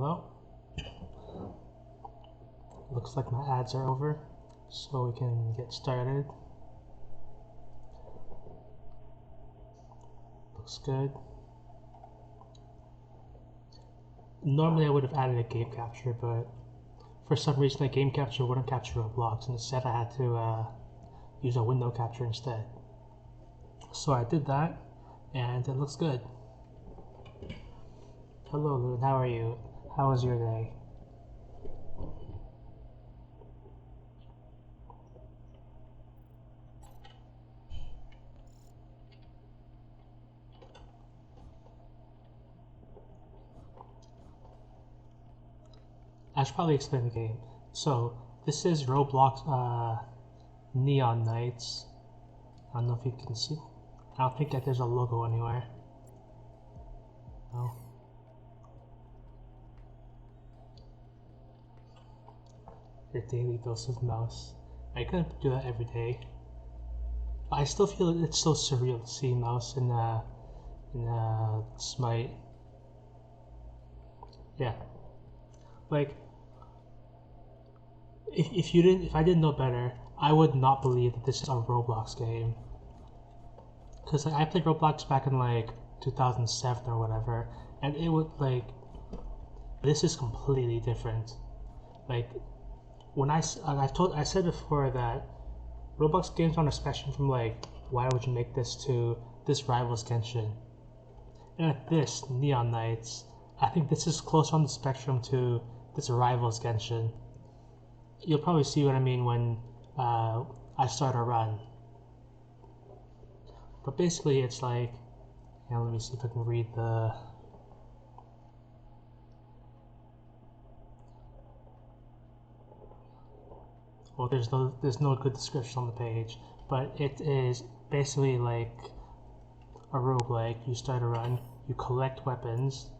Hello? Looks like my ads are over, so we can get started. Looks good. Normally I would have added a game capture, but for some reason a game capture wouldn't capture Roblox, and instead I had to use a window capture instead. So I did that, and it looks good. Hello Loon, how are you? How was your day? I should probably explain the game. So this is Roblox Neon Nights. I don't know if you can see. I don't think that there's a logo anywhere. No. Your daily dose of mouse. I couldn't do that every day. But I still feel it's so surreal to see mouse in Smite. Yeah. Like, if I didn't know better, I would not believe that this is a Roblox game. Cause like, I played Roblox back in like 2007 or whatever, and it would like, this is completely different. Like, when I said before that Roblox games are on a spectrum from like, why would you make this, to this rivals Genshin, and at this Neon Nights, I think this is closer on the spectrum to this rivals Genshin. You'll probably see what I mean when I start a run. But basically it's like, let me see if I can read the... Well, there's no good description on the page, but it is basically like a roguelike. You start a run, you collect weapons,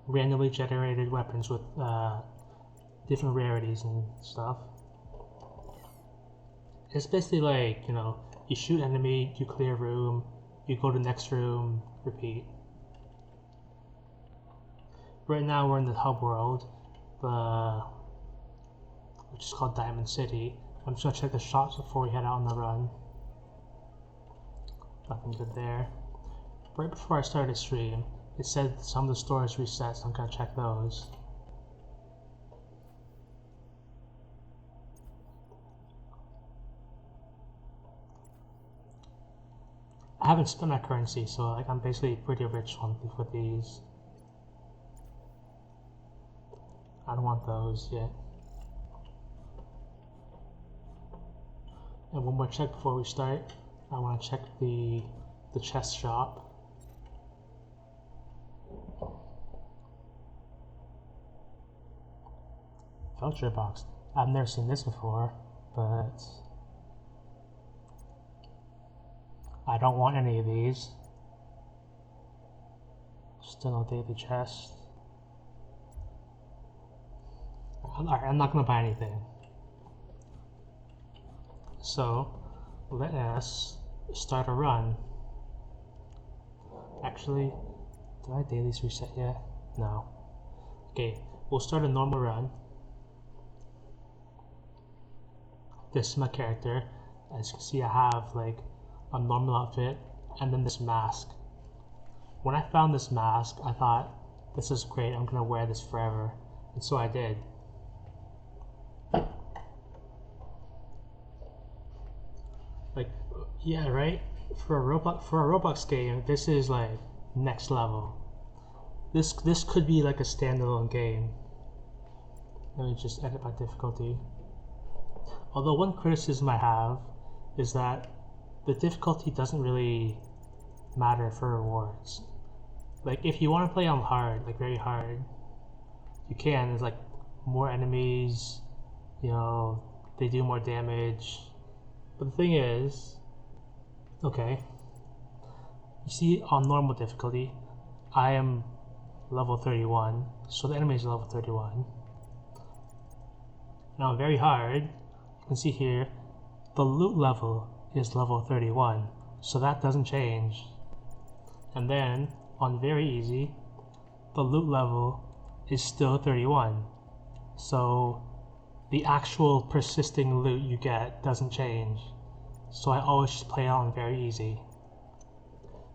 randomly generated weapons with different rarities and stuff. It's basically like, you shoot enemy, you clear room, you go to the next room, repeat. Right now we're in the hub world, which is called Diamond City. I'm just gonna check the shops before we head out on the run. Nothing good there. Right before I started the stream, it said some of the stores reset, so I'm gonna check those. I haven't spent my currency, so like I'm basically pretty rich with these. I don't want those yet. And one more check before we start. I want to check the chest shop. Vulture box. I've never seen this before, but I don't want any of these. Still no daily chest. Alright, I'm not gonna buy anything. So let us start a run. Actually, did my dailies reset yet? No. Okay, we'll start a normal run. This is my character. As you can see, I have like a normal outfit and then this mask. When I found this mask, I thought, this is great, I'm gonna wear this forever. And so I did. Like, yeah, right? For a Roblox game, this is like next level. This could be like a standalone game. Let me just edit my difficulty. Although one criticism I have is that the difficulty doesn't really matter for rewards. Like, if you want to play on hard, like very hard, you can. There's like more enemies, they do more damage. But the thing is, okay, you see on normal difficulty, I am level 31, so the enemy is level 31. Now on very hard, you can see here, the loot level is level 31, so that doesn't change. And then on very easy, the loot level is still 31. So the actual persisting loot you get doesn't change. So I always just play it on very easy.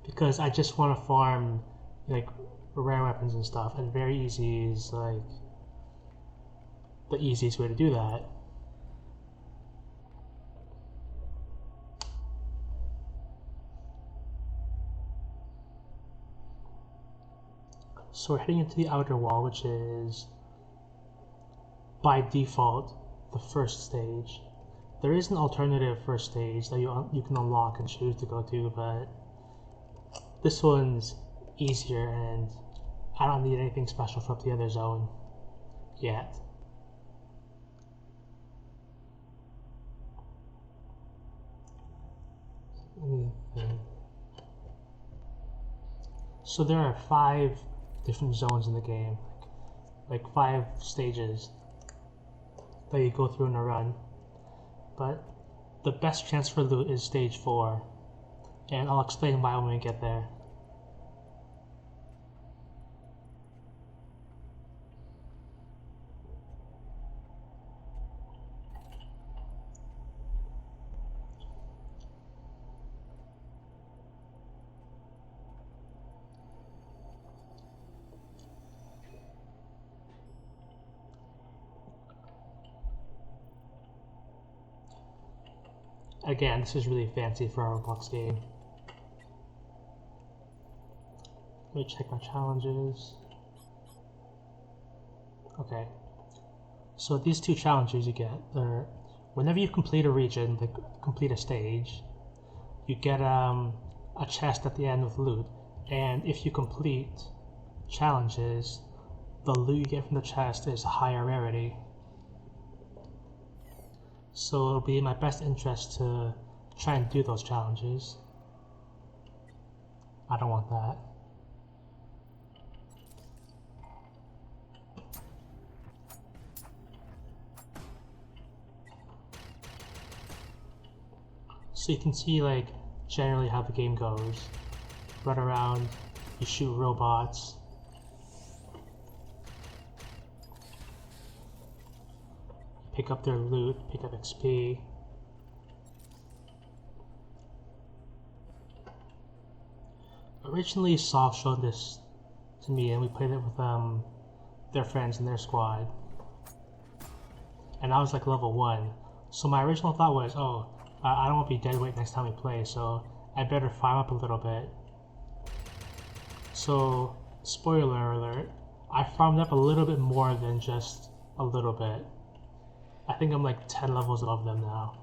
Because I just want to farm like rare weapons and stuff, and very easy is like the easiest way to do that. So we're heading into the outer wall, which is by default the first stage. There is an alternative first stage that you can unlock and choose to go to, but this one's easier and I don't need anything special from the other zone yet. So there are 5 different zones in the game, like 5 stages that you go through in a run, but the best chance for loot is stage 4, and I'll explain why when we get there. Again, this is really fancy for a Roblox game. Let me check my challenges. Okay. So these 2 challenges you get are whenever you complete a region, like complete a stage, you get a chest at the end with loot, and if you complete challenges, the loot you get from the chest is higher rarity. So it'll be in my best interest to try and do those challenges. I don't want that. So you can see like generally how the game goes. Run around, you shoot robots. Pick up their loot, pick up XP. Originally, Soft showed this to me, and we played it with their friends in their squad. And I was like level 1. So my original thought was, oh, I don't want to be dead weight next time we play, so I better farm up a little bit. So, spoiler alert, I farmed up a little bit more than just a little bit. I think I'm like 10 levels above them now.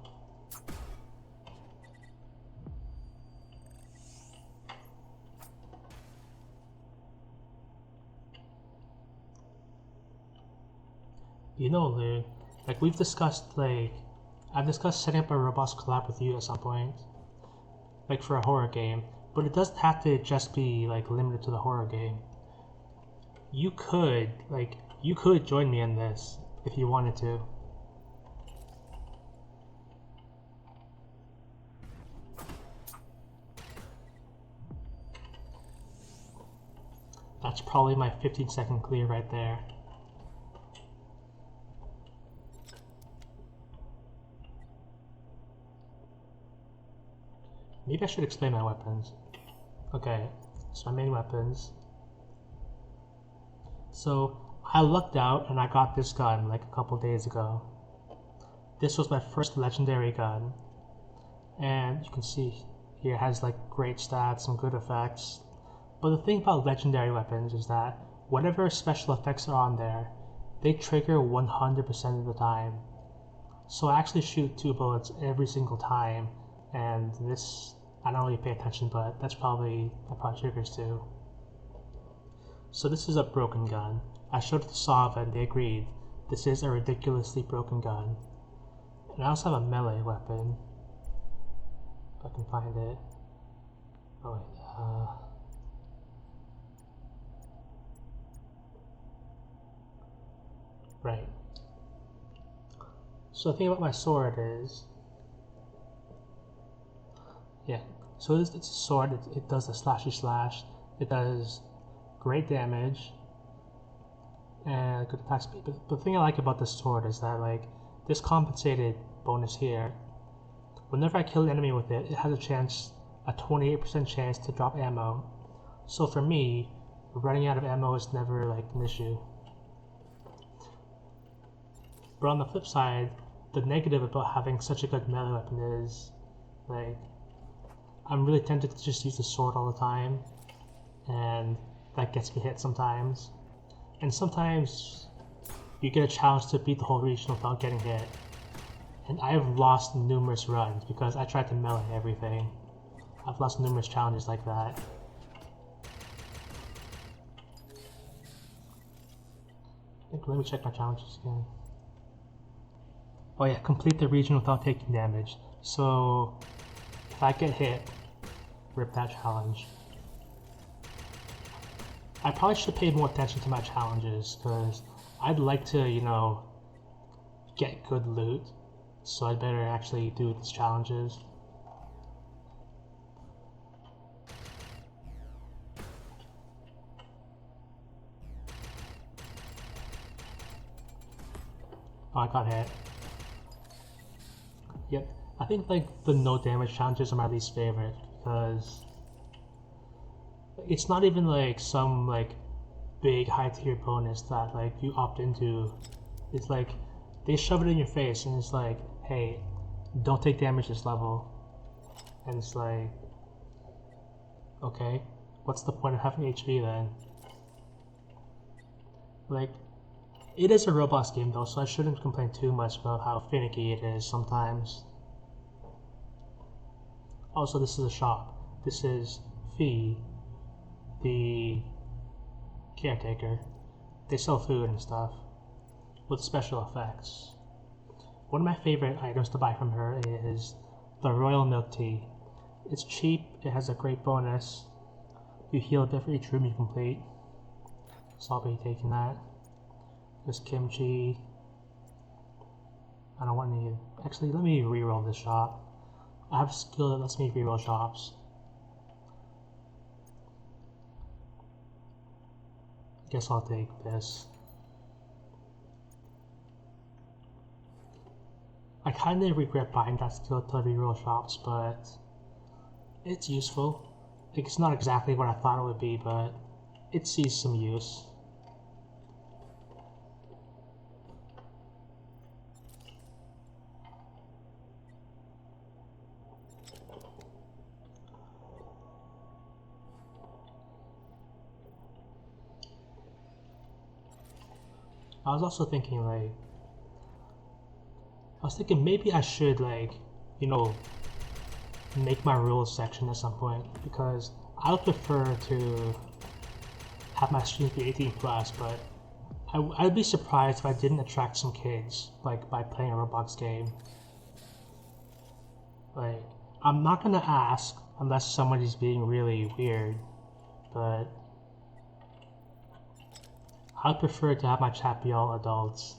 You know, Lou, like we've discussed, like, I've discussed setting up a Roblox collab with you at some point, like for a horror game, but it doesn't have to just be like limited to the horror game. You could join me in this if you wanted to. That's probably my 15-second clear right there. Maybe I should explain my weapons. Okay, so my main weapons. So I lucked out and I got this gun like a couple days ago. This was my first legendary gun. And you can see here it has like great stats, some good effects. But the thing about legendary weapons is that whatever special effects are on there, they trigger 100% of the time. So I actually shoot 2 bullets every single time, and this, I don't really pay attention, but that probably triggers too. So this is a broken gun. I showed it to Sava and they agreed. This is a ridiculously broken gun. And I also have a melee weapon. If I can find it. Oh wait, right. So the thing about my sword is, yeah, so it's a sword, it does the slashy slash, it does great damage, good attack speed. But the thing I like about this sword is that like this compensated bonus here. Whenever I kill an enemy with it, it has a 28% chance to drop ammo. So for me, running out of ammo is never like an issue. But on the flip side, the negative about having such a good melee weapon is like I'm really tempted to just use the sword all the time, and that gets me hit sometimes. And sometimes you get a challenge to beat the whole region without getting hit. And I have lost numerous runs because I tried to melee everything. I've lost numerous challenges like that. Let me check my challenges again. Oh yeah, complete the region without taking damage. So if I get hit, rip that challenge. I probably should pay more attention to my challenges because I'd like to, you know, get good loot. So I'd better actually do these challenges. Oh, I got hit. Yep, I think like the no damage challenges are my least favorite because it's not even like some like big high tier bonus that like you opt into. It's like they shove it in your face and it's like, hey, don't take damage this level. And it's like, okay, what's the point of having HP then? Like, it is a Roblox game though, so I shouldn't complain too much about how finicky it is sometimes. Also, this is a shop. This is Fee, the caretaker. They sell food and stuff with special effects. One of my favorite items to buy from her is the Royal Milk Tea. It's cheap, it has a great bonus. You heal a bit for each room you complete. So I'll be taking that. There's kimchi. I don't want any. Actually, let me reroll this shop. I have a skill that lets me reroll shops. Guess I'll take this. I kinda regret buying that skill to reroll shops, but it's useful. Like, it's not exactly what I thought it would be, but it sees some use. I was also thinking like, maybe I should like, you know, make my rules section at some point because I would prefer to have my streams be 18 plus, but I'd be surprised if I didn't attract some kids like by playing a Roblox game. Like, I'm not gonna ask unless somebody's being really weird, but I'd prefer to have my chat be all adults.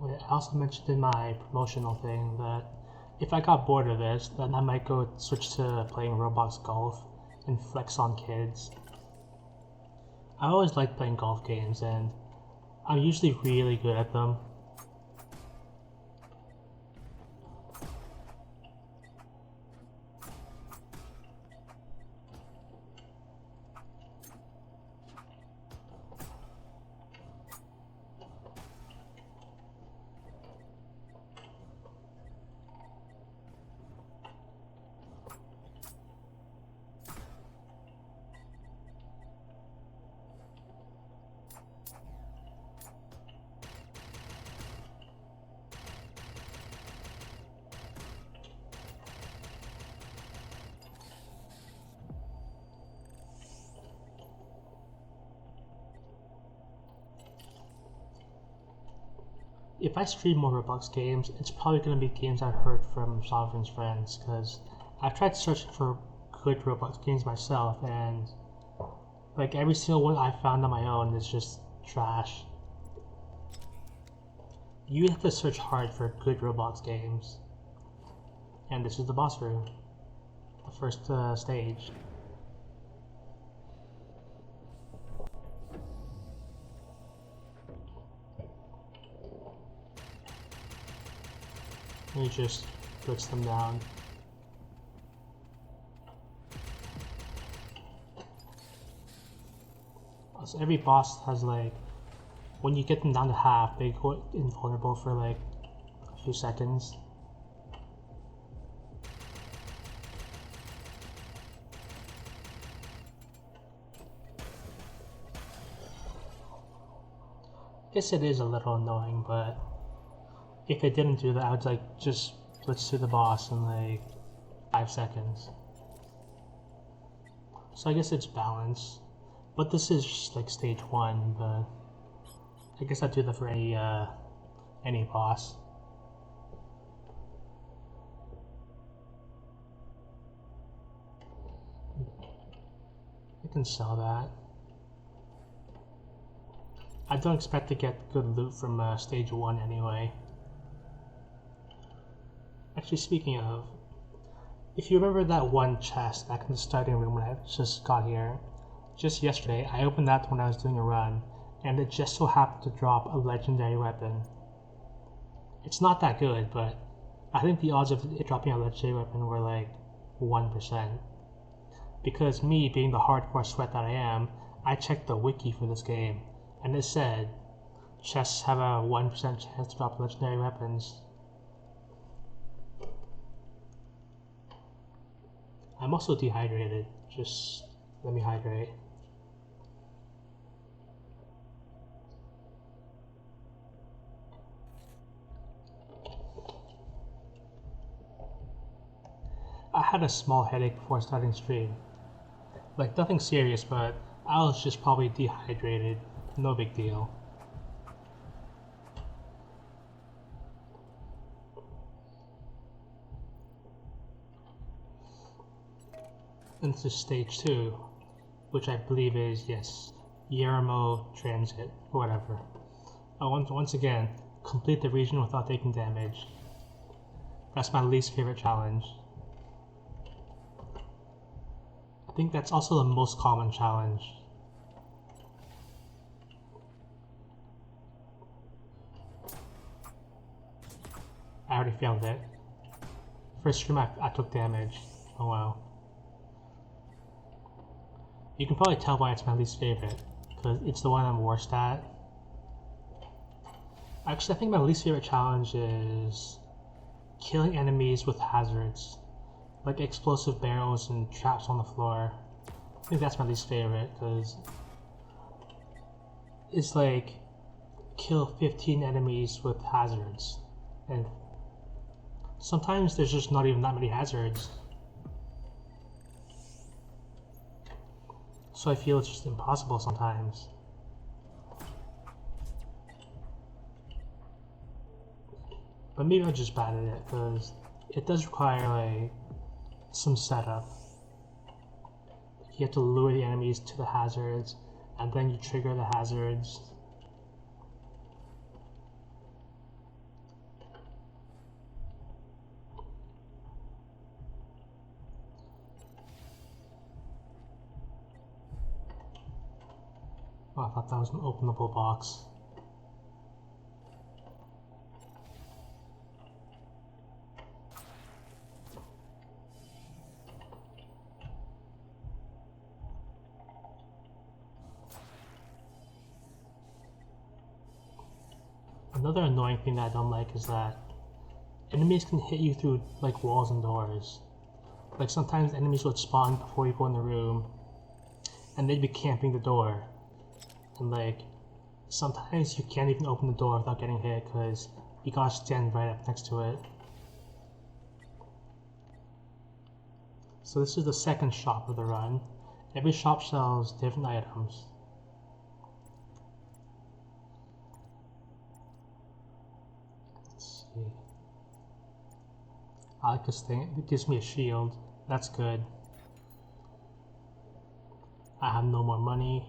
I also mentioned in my promotional thing that if I got bored of this, then I might go switch to playing Roblox Golf and flex on kids. I always like playing golf games and I'm usually really good at them. If I stream more Roblox games, it's probably going to be games I've heard from Sovereign's friends, because I've tried searching for good Roblox games myself, and like every single one I found on my own is just trash. You have to search hard for good Roblox games. And this is the boss room, the first stage. You just blitz them down. So every boss has like, when you get them down to half, they go invulnerable for like a few seconds. I guess it is a little annoying, but if it didn't do that, I would like just blitz through the boss in like 5 seconds. So I guess it's balanced. But this is just like stage 1, but I guess I'd do that for any boss. I can sell that. I don't expect to get good loot from stage 1 anyway. Actually, speaking of, if you remember that one chest back in the starting room when I just got here, just yesterday I opened that when I was doing a run, and it just so happened to drop a legendary weapon. It's not that good, but I think the odds of it dropping a legendary weapon were like 1%. Because me, being the hardcore sweat that I am, I checked the wiki for this game, and it said chests have a 1% chance to drop legendary weapons. I'm also dehydrated. Just let me hydrate. I had a small headache before starting stream. Like nothing serious, but I was just probably dehydrated. No big deal. And this is stage 2, which I believe is, yes, Yermo Transit, or whatever. Once again, complete the region without taking damage. That's my least favorite challenge. I think that's also the most common challenge. I already failed it. First stream I took damage. Oh wow. You can probably tell why it's my least favorite, because it's the one I'm worst at. Actually, I think my least favorite challenge is killing enemies with hazards, like explosive barrels and traps on the floor. I think that's my least favorite, because it's like kill 15 enemies with hazards, and sometimes there's just not even that many hazards. So I feel it's just impossible sometimes. But maybe I'm just bad at it, because it does require like some setup. You have to lure the enemies to the hazards, and then you trigger the hazards. Oh, I thought that was an openable box. Another annoying thing that I don't like is that enemies can hit you through like walls and doors. Like sometimes enemies would spawn before you go in the room, and they'd be camping the door. And like sometimes you can't even open the door without getting hit because you gotta stand right up next to it. So this is the second shop of the run. Every shop sells different items. Let's see. I like this thing. It gives me a shield. That's good. I have no more money.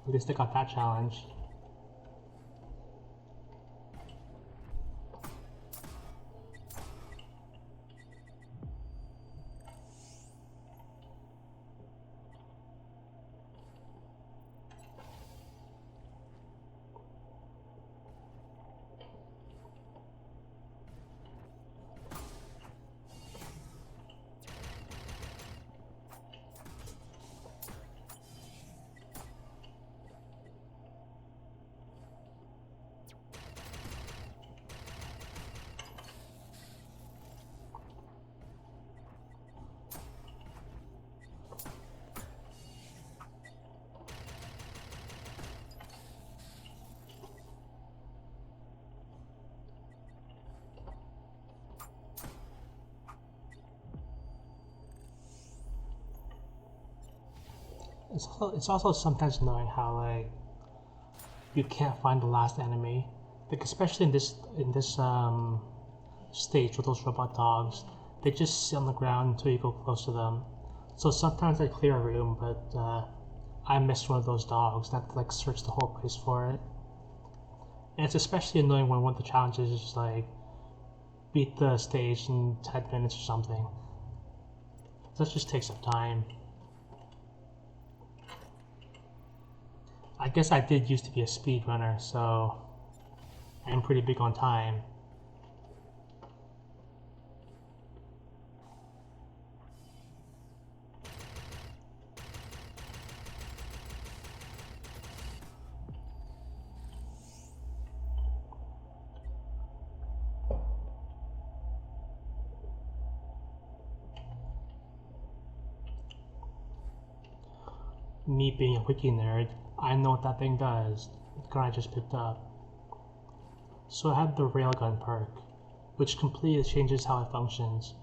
At least I got that challenge. It's also sometimes annoying how like you can't find the last enemy, like especially in this stage with those robot dogs. They just sit on the ground until you go close to them. So sometimes I clear a room, but I missed one of those dogs. I have to like search the whole place for it. And it's especially annoying when one of the challenges is just like beat the stage in 10 minutes or something. That just takes some time. I guess I did used to be a speedrunner, so I'm pretty big on time. Me being a wiki nerd, I know what that thing does. The gun I just picked up. So I have the railgun perk, which completely changes how it functions.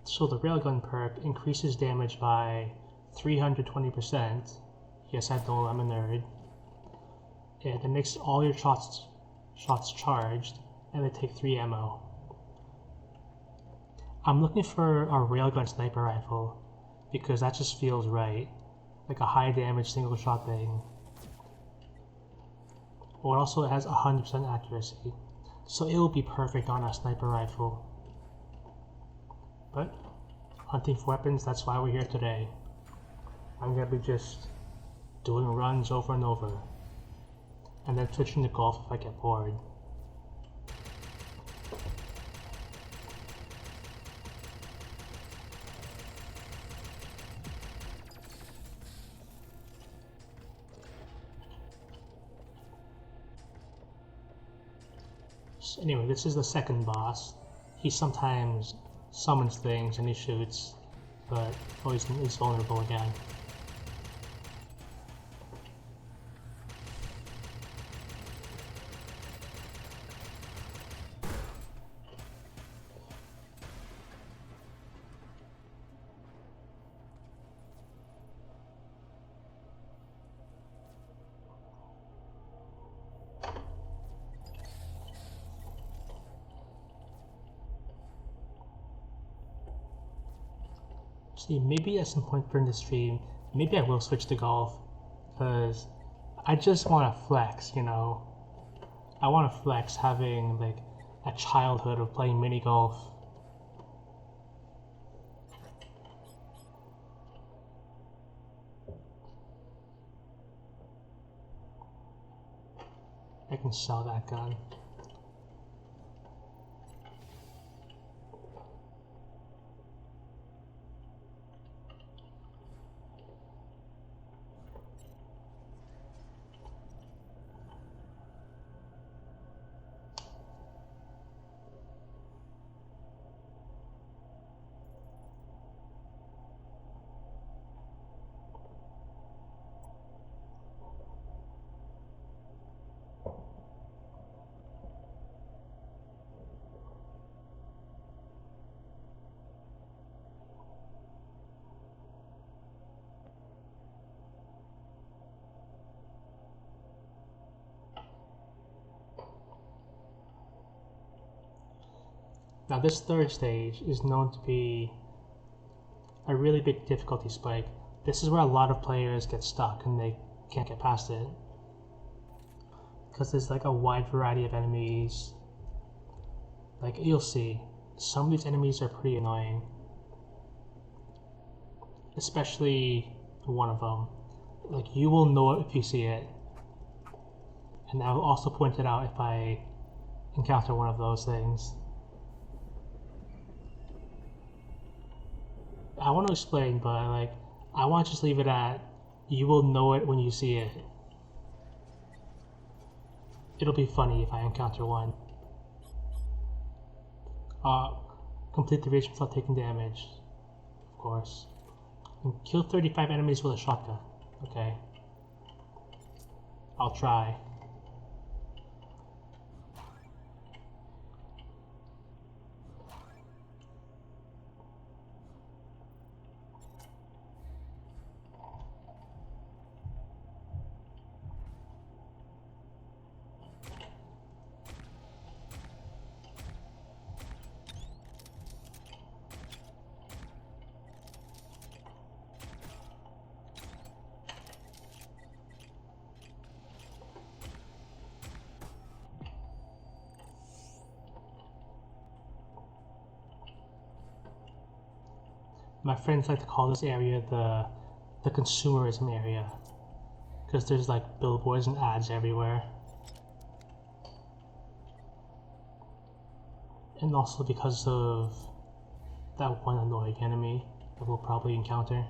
So the railgun perk increases damage by 320%. Yes, I know I'm a nerd. And it makes all your shots charged, and they take 3 ammo. I'm looking for a railgun sniper rifle because that just feels right, like a high damage single shot thing. Well, it also has 100% accuracy, so it will be perfect on a sniper rifle. But hunting for weapons, that's why we're here today. I'm gonna be just doing runs over and over, and then switching to golf if I get bored. So anyway, this is the second boss. He sometimes summons things and he shoots, but always he's vulnerable again. See, maybe at some point during the stream, maybe I will switch to golf, because I just want to flex, you know? I want to flex having, like, a childhood of playing mini golf. I can sell that gun. Now this third stage is known to be a really big difficulty spike. This is where a lot of players get stuck and they can't get past it. Because there's like a wide variety of enemies. Like you'll see, some of these enemies are pretty annoying. Especially one of them. Like you will know it if you see it. And I will also point it out if I encounter one of those things. I want to explain, but I want to just leave it at you will know it when you see it. It'll be funny if I encounter one. Complete the region without taking damage, of course. And kill 35 enemies with a shotgun. Okay. I'll try. My friends like to call this area the consumerism area, because there's like billboards and ads everywhere, and also because of that one annoying enemy that we'll probably encounter.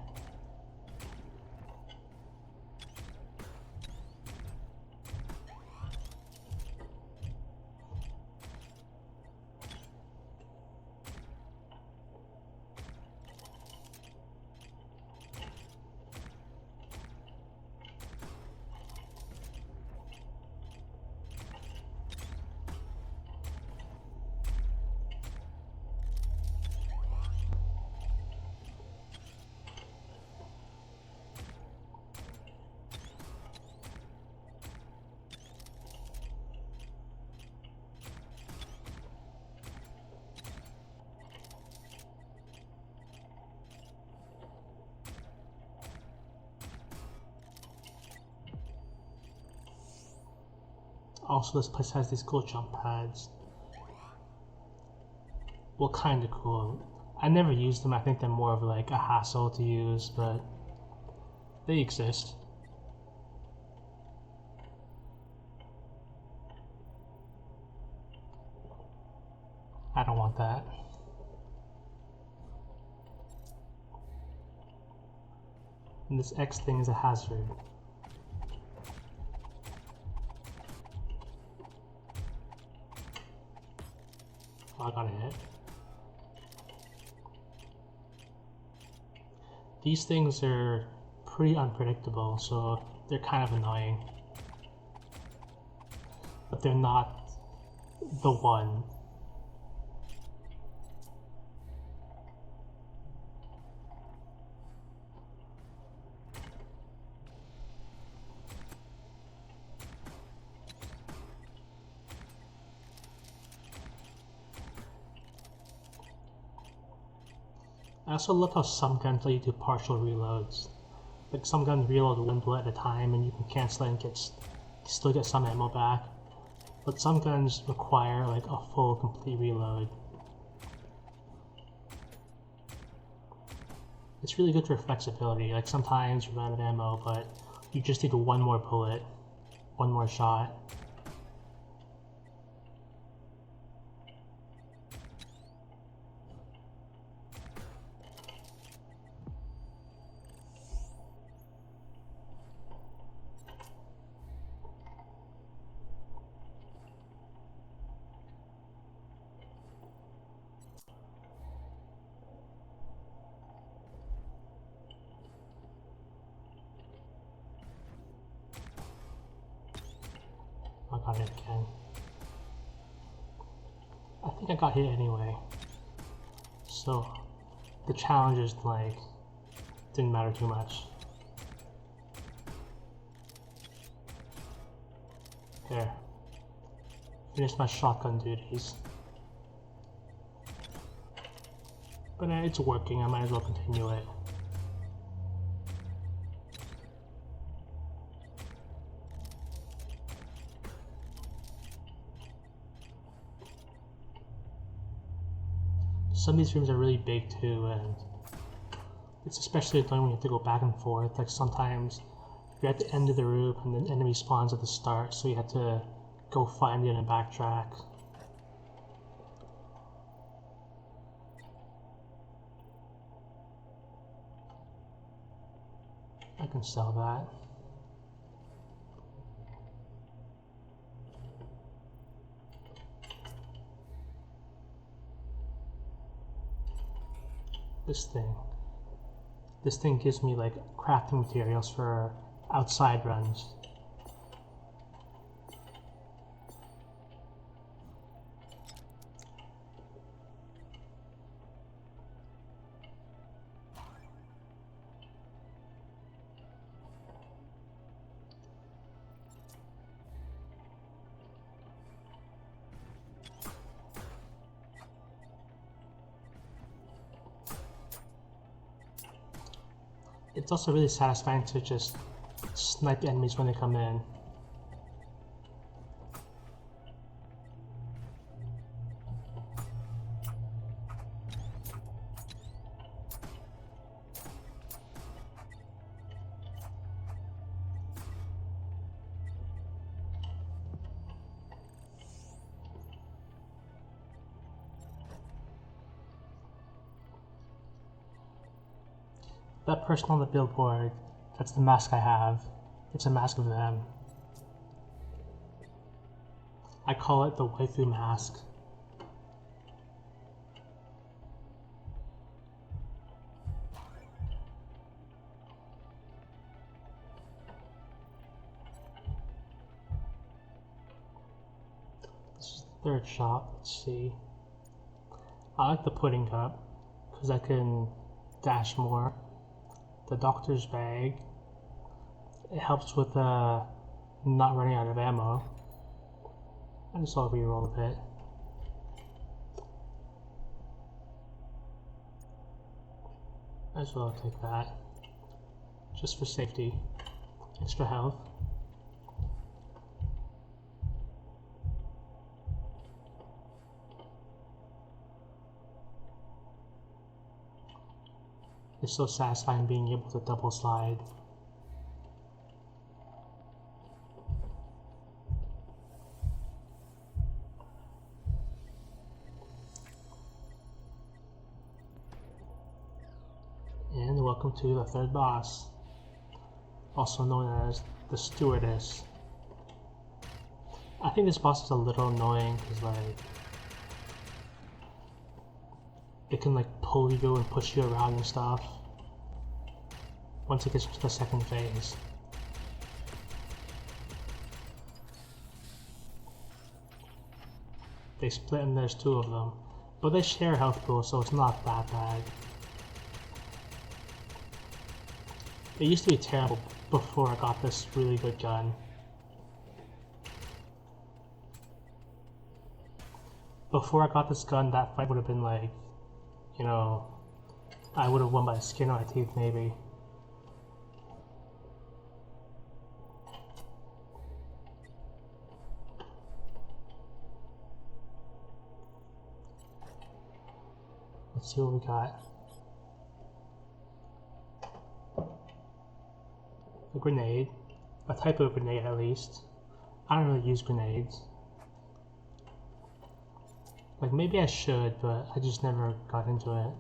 Also, this place has these cool jump pads. Well, kinda cool. I never used them. I think they're more of like a hassle to use, but they exist. I don't want that. And this X thing is a hazard. I got a hit. These things are pretty unpredictable, so they're kind of annoying. But they're not the one. I also love how some guns let you do partial reloads. Like some guns reload one bullet at a time and you can cancel it and still get some ammo back. But some guns require like a full complete reload. It's really good for flexibility. Like sometimes you run out of ammo, but you just need one more bullet, one more shot. got hit again. I think I got hit anyway. So the challenges like didn't matter too much. There. Finished my shotgun duties. But it's working, I might as well continue it. Some of these rooms are really big too, and it's especially annoying when you have to go back and forth. Like sometimes you're at the end of the room and the enemy spawns at the start, so you have to go find it and backtrack. I can sell that. This thing gives me like crafting materials for outside runs. It's also really satisfying to just snipe enemies when they come in. That person on the billboard, that's the mask I have. It's a mask of them. I call it the waifu mask. This is the third shop, let's see. I like the pudding cup, because I can dash more. The doctor's bag, it helps with not running out of ammo. I just saw reroll a bit. Might as well take that, just for safety. Extra health. It's so satisfying being able to double slide. And welcome to the third boss, also known as the Stewardess. I think this boss is a little annoying because like it can like pull you and push you around and stuff once it gets to the second phase. They split and there's two of them, but they share health pool, so it's not that bad. It used to be terrible before I got this really good gun. Before I got this gun, that fight would have been like, you know, I would have won by the skin of my teeth maybe. Let's see what we got. A grenade. A type of grenade at least. I don't really use grenades. Like maybe I should, but I just never got into it.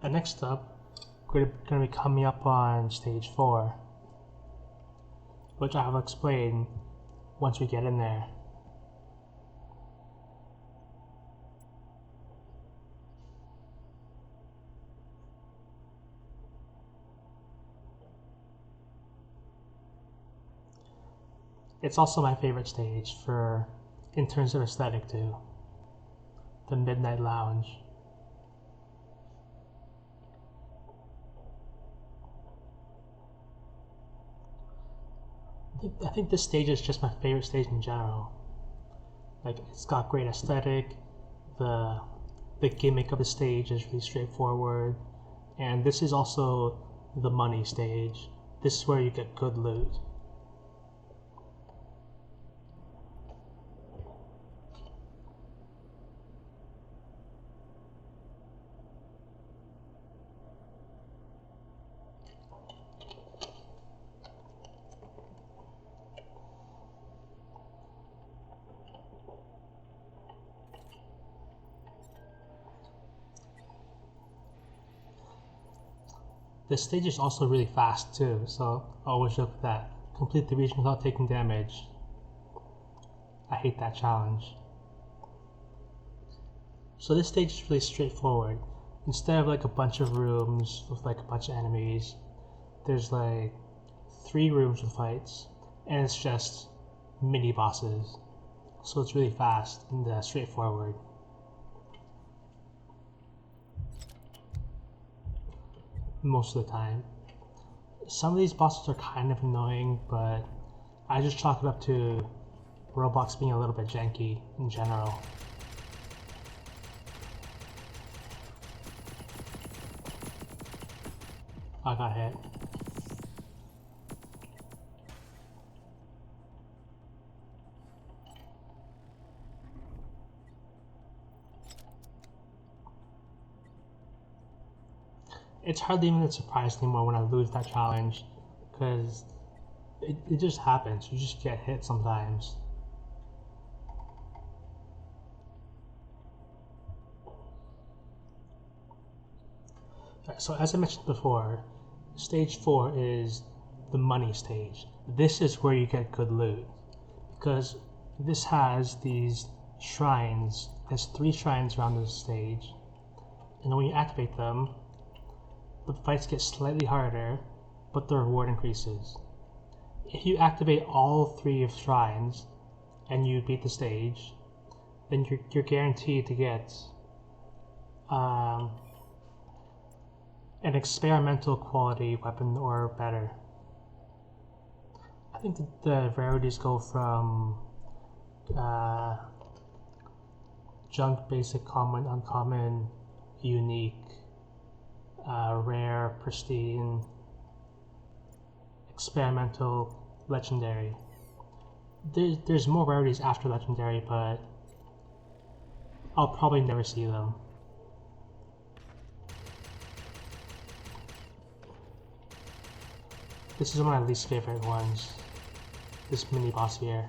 And next up, we're gonna be coming up on stage 4, which I will explain once we get in there. It's also my favorite stage in terms of aesthetic too. The Midnight Lounge. I think this stage is just my favorite stage in general. Like, it's got great aesthetic. The the gimmick of the stage is really straightforward, and this is also the money stage. This is where you get good loot. This stage is also really fast too, so I always look at that. Complete the region without taking damage. I hate that challenge. So this stage is really straightforward. Instead of like a bunch of rooms with like a bunch of enemies, there's like 3 rooms with fights, and it's just mini bosses. So it's really fast and straightforward. Most of the time. Some of these bosses are kind of annoying, but I just chalk it up to Roblox being a little bit janky in general. I got hit. It's hardly even a surprise anymore when I lose that challenge, because it just happens. You just get hit sometimes. So as I mentioned before, stage 4 is the money stage. This is where you get good loot, because this has these shrines. There's 3 shrines around this stage, and when you activate them, the fights get slightly harder, but the reward increases. If you activate all 3 of shrines and you beat the stage, then you're guaranteed to get an experimental quality weapon or better. I think the rarities go from junk, basic, common, uncommon, unique, rare, pristine, experimental, legendary. There's more rarities after legendary, but I'll probably never see them. This is one of my least favorite ones. This mini boss here.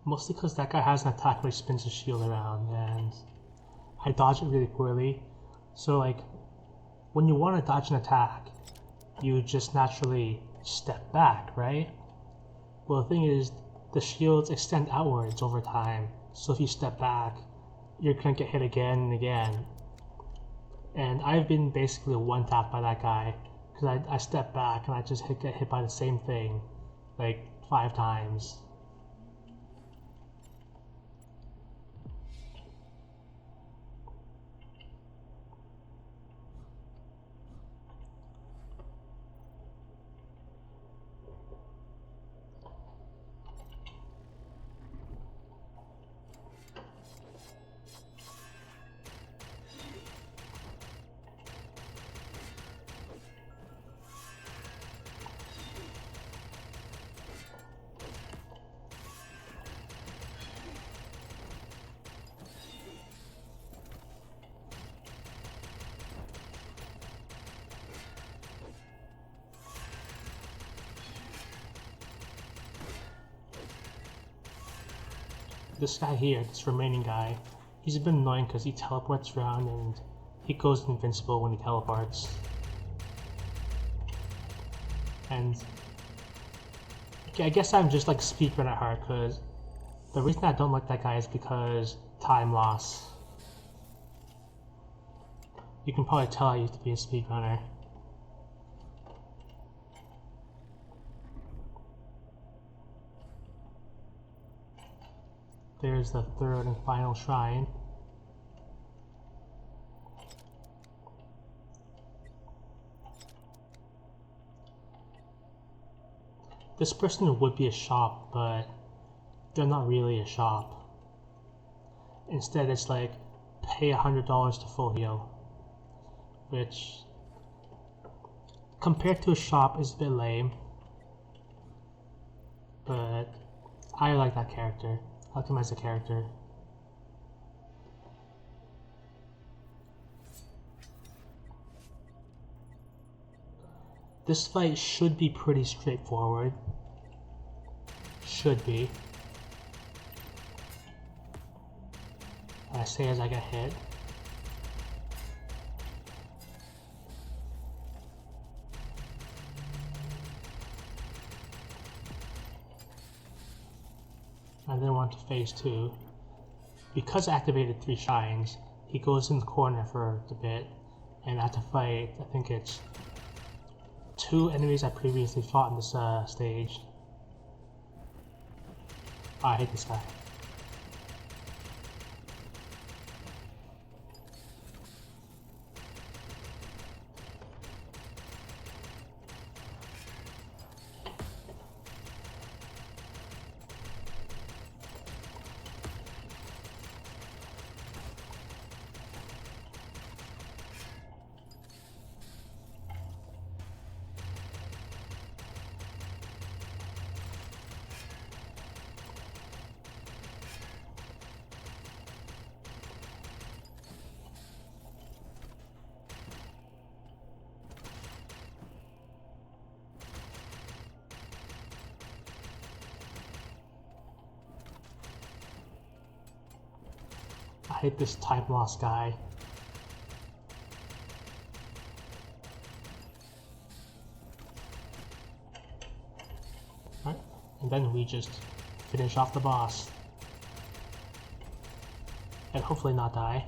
Mostly because that guy has an attack where he spins his shield around, and I dodge it really poorly. So like, when you want to dodge an attack, you just naturally step back, right? Well, the thing is, the shields extend outwards over time, so if you step back, you're gonna get hit again and again. And I've been basically one-tapped by that guy, because I step back and I just get hit by the same thing, like 5 times. This guy here, this remaining guy, he's a bit annoying because he teleports around and he goes invincible when he teleports. And I guess I'm just like speedrun at heart, because the reason I don't like that guy is because time loss. You can probably tell I used to be a speedrunner. There's the third and final shrine. This person would be a shop, but they're not really a shop. Instead, it's like pay $100 to full heal, which compared to a shop is a bit lame, but I like that character. I like him as a character. This fight should be pretty straightforward. Should be. I say as I get hit. And then on to phase 2. Because I activated 3 shrines, he goes in the corner for a bit, and I have to fight, I think it's 2 enemies I previously fought in this stage. Oh, I hate this guy. I hate this time loss guy. Alright, and then we just finish off the boss. And hopefully not die.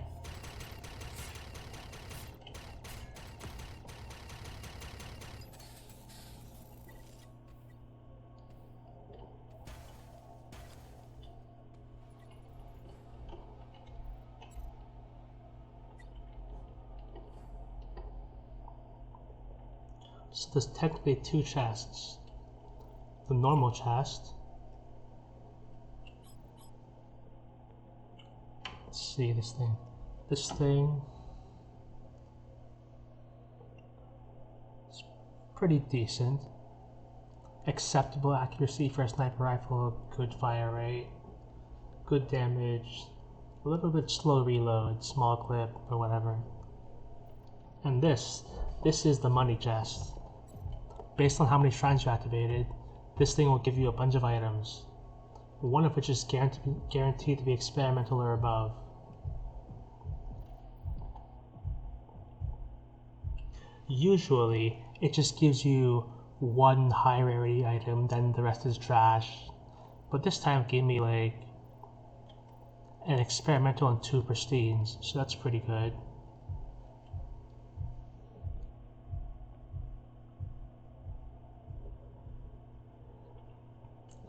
So there's technically 2 chests. The normal chest. Let's see this thing. This thing is pretty decent. Acceptable accuracy for a sniper rifle, good fire rate, good damage, a little bit slow reload, small clip, or whatever. And this is the money chest. Based on how many shrines you activated, this thing will give you a bunch of items, one of which is guaranteed to be experimental or above. Usually, it just gives you 1 high rarity item, then the rest is trash. But this time it gave me like an experimental and 2 pristines, so that's pretty good.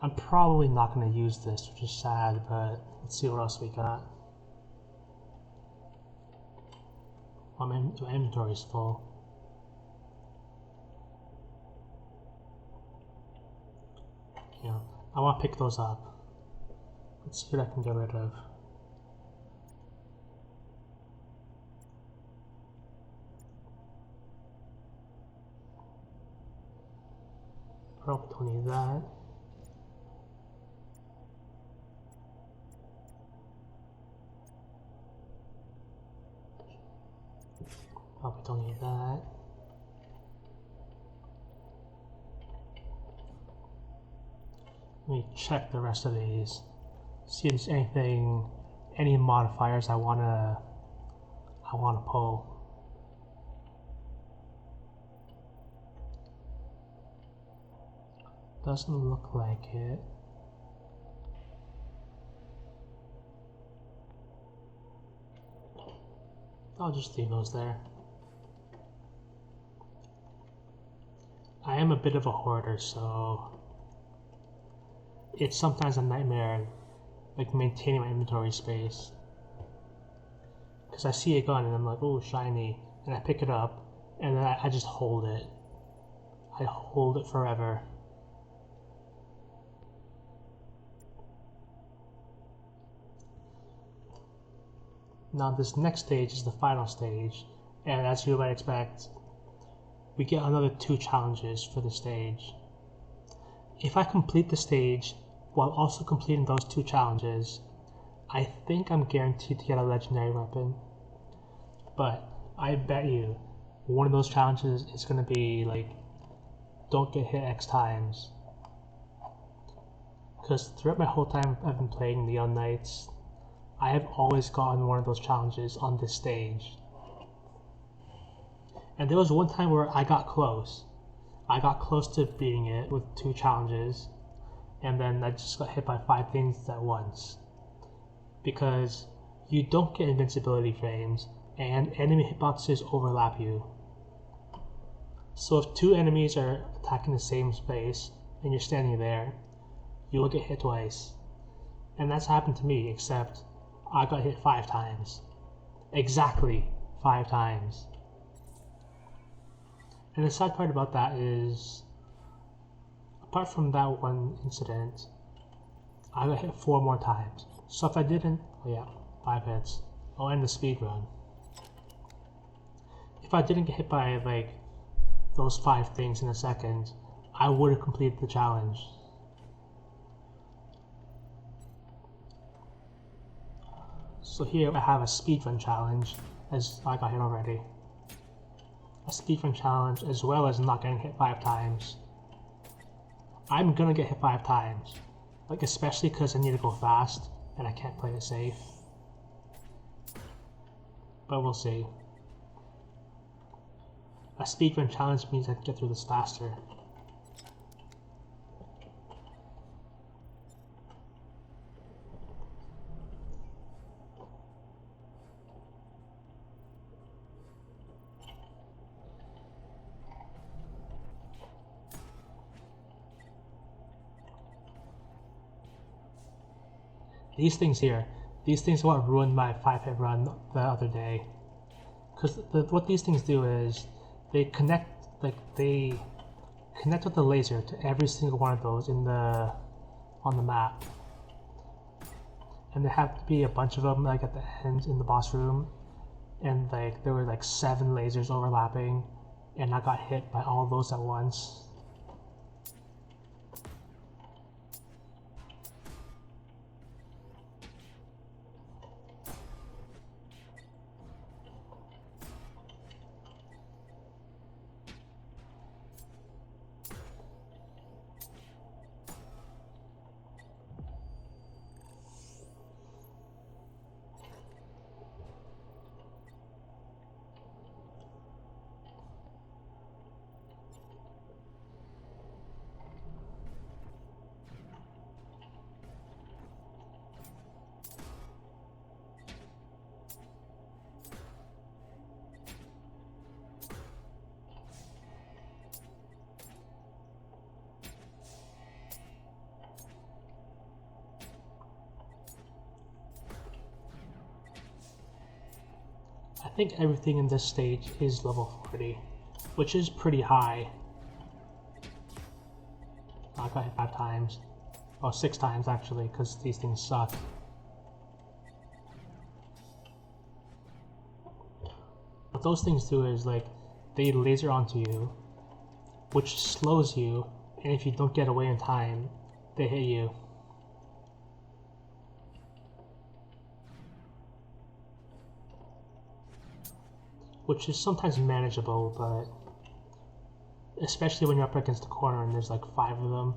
I'm probably not going to use this, which is sad, but let's see what else we got. My inventory is full. Yeah, I want to pick those up. Let's see what I can get rid of. Probably don't need that. Probably don't need that. Let me check the rest of these. See if there's any modifiers I wanna pull. Doesn't look like it. I'll just leave those there. I am a bit of a hoarder, so it's sometimes a nightmare, like maintaining my inventory space. Because I see a gun and I'm like, oh, shiny, and I pick it up, and then I just hold it. I hold it forever. Now this next stage is the final stage, and as you might expect, we get another 2 challenges for the stage. If I complete the stage while also completing those 2 challenges, I think I'm guaranteed to get a legendary weapon. But I bet you one of those challenges is going to be like, don't get hit X times. Because throughout my whole time I've been playing Neon Knights, I have always gotten one of those challenges on this stage. And there was one time where I got close. I got close to beating it with 2 challenges, and then I just got hit by 5 things at once. Because you don't get invincibility frames, and enemy hitboxes overlap you. So if 2 enemies are attacking the same space, and you're standing there, you will get hit twice. And that's happened to me, except I got hit 5 times. Exactly 5 times. And the sad part about that is, apart from that one incident, I got hit 4 more times. So if I didn't, oh yeah, 5 hits. I'll end the speed run. If I didn't get hit by like those 5 things in a second, I would have completed the challenge. So here I have a speedrun challenge, as I got hit already. A speedrun challenge as well as not getting hit 5 times. I'm gonna get hit 5 times, like especially because I need to go fast and I can't play it safe. But we'll see. A speedrun challenge means I can get through this faster. These things here, these things are what ruined my 5-hit run the other day. Because what these things do is, they connect with the laser to every single one of those on the map. And there have to be a bunch of them like at the end in the boss room. And like there were like 7 lasers overlapping, and I got hit by all those at once. I think everything in this stage is level 40, which is pretty high. I got hit 5 times. Oh, 6 times actually, because these things suck. What those things do is like, they laser onto you, which slows you, and if you don't get away in time, they hit you. Which is sometimes manageable, but especially when you're up against the corner and there's like 5 of them,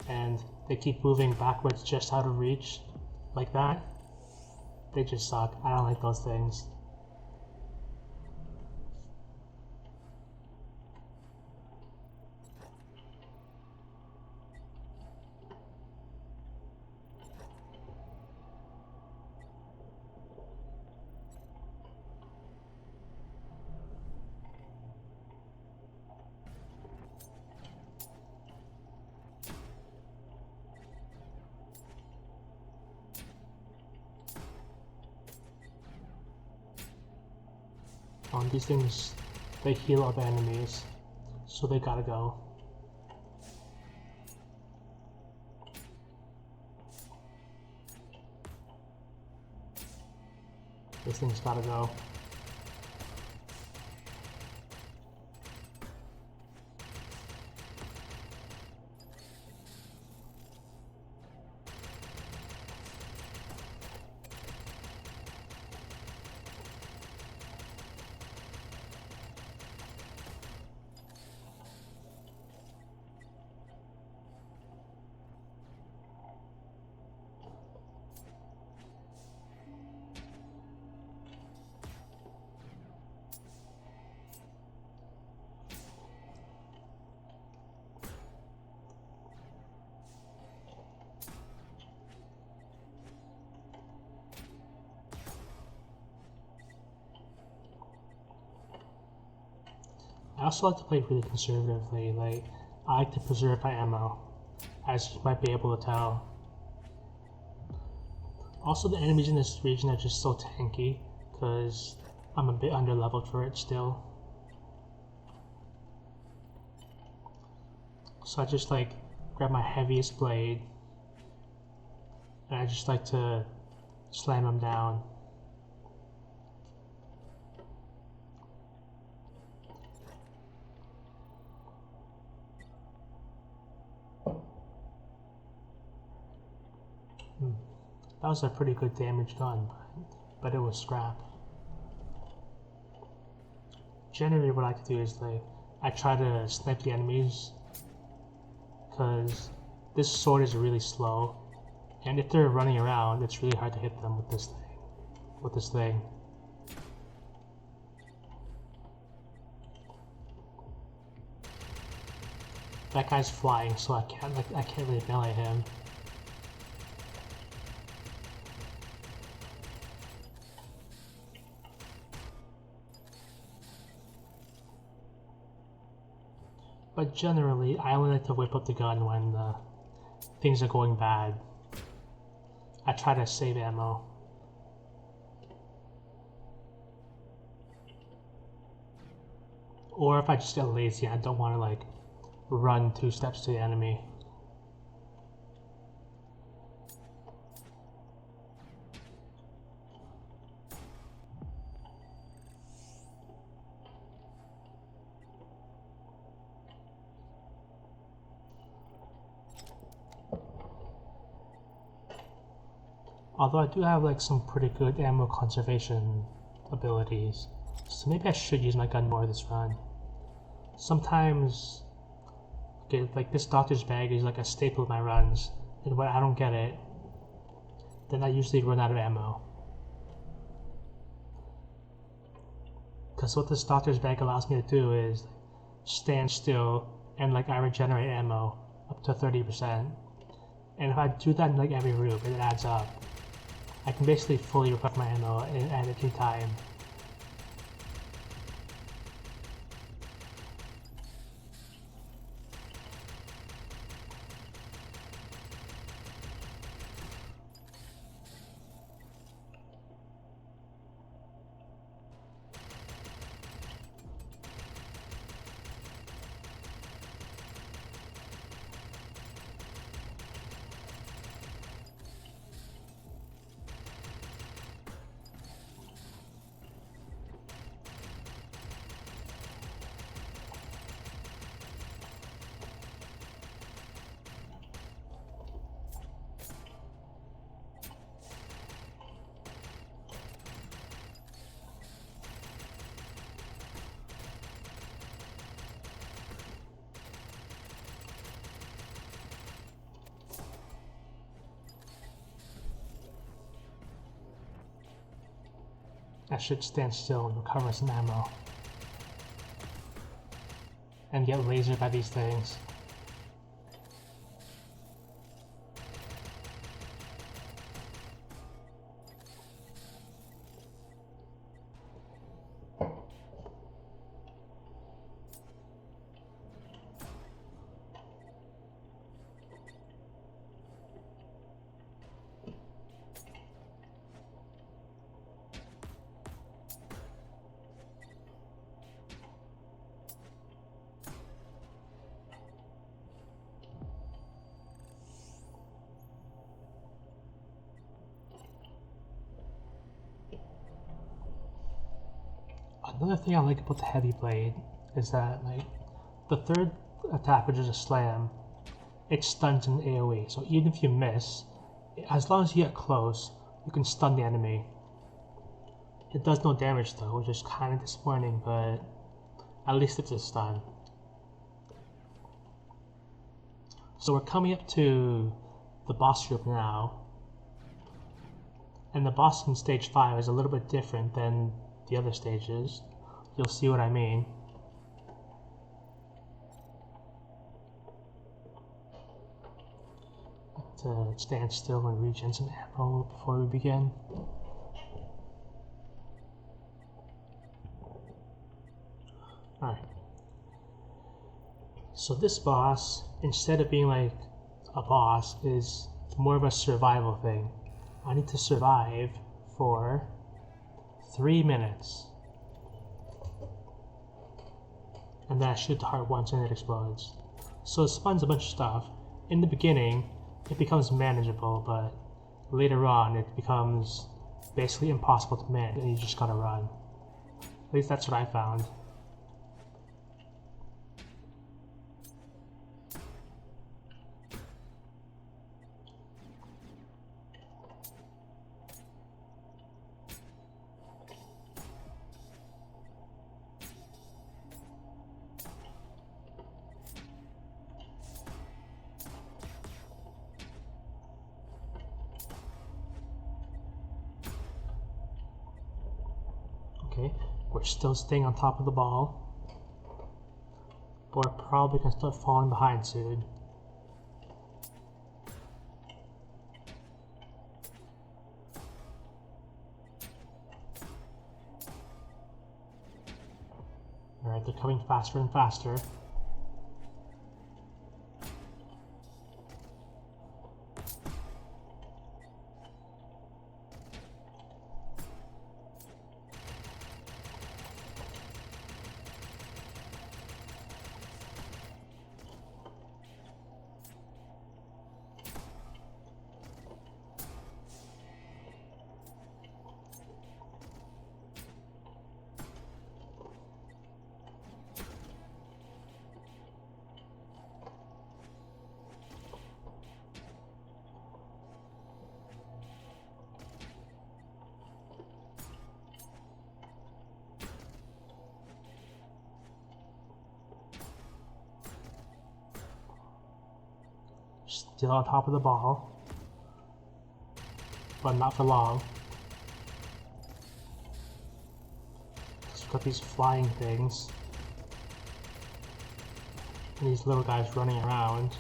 and they keep moving backwards just out of reach, like that, they just suck. I don't like those things. These things, they heal other enemies, so they gotta go. This thing's gotta go. I also like to play really conservatively, like, I like to preserve my ammo, as you might be able to tell. Also, the enemies in this region are just so tanky, because I'm a bit under-leveled for it still. So I just like grab my heaviest blade, and I just like to slam them down. That was a pretty good damage gun, but it was scrap. Generally what I like to do is like, I try to snipe the enemies, because this sword is really slow, and if they're running around, it's really hard to hit them with this thing. That guy's flying, so I can't really melee him. But generally, I only like to whip up the gun when things are going bad. I try to save ammo. Or if I just get lazy, I don't want to like run 2 steps to the enemy. Although I do have like some pretty good ammo conservation abilities, so maybe I should use my gun more this run. Sometimes, okay, like this doctor's bag is like a staple of my runs, and when I don't get it, then I usually run out of ammo. Because what this doctor's bag allows me to do is stand still and like I regenerate ammo up to 30%. And if I do that in like every room, it adds up. I can basically fully recover my ammo at any time. I should stand still and recover some ammo. And get lasered by these things. Another thing I like about the heavy blade is that like the third attack, which is a slam, it stuns in AoE. So even if you miss, as long as you get close, you can stun the enemy. It does no damage though, which is kind of disappointing, but at least it's a stun. So we're coming up to the boss group now, and the boss in stage 5 is a little bit different than the other stages. You'll see what I mean. To stand still and regen some ammo before we begin. Alright. So this boss, instead of being like a boss, is more of a survival thing. I need to survive for 3 minutes. And then I shoot the heart once and it explodes. So it spawns a bunch of stuff. In the beginning, it becomes manageable, but later on it becomes basically impossible to manage and you just gotta run. At least that's what I found. Okay, we're still staying on top of the ball, but we're probably gonna start falling behind soon. Alright, they're coming faster and faster. Still on top of the ball, but not for long. We've got these flying things and these little guys running around.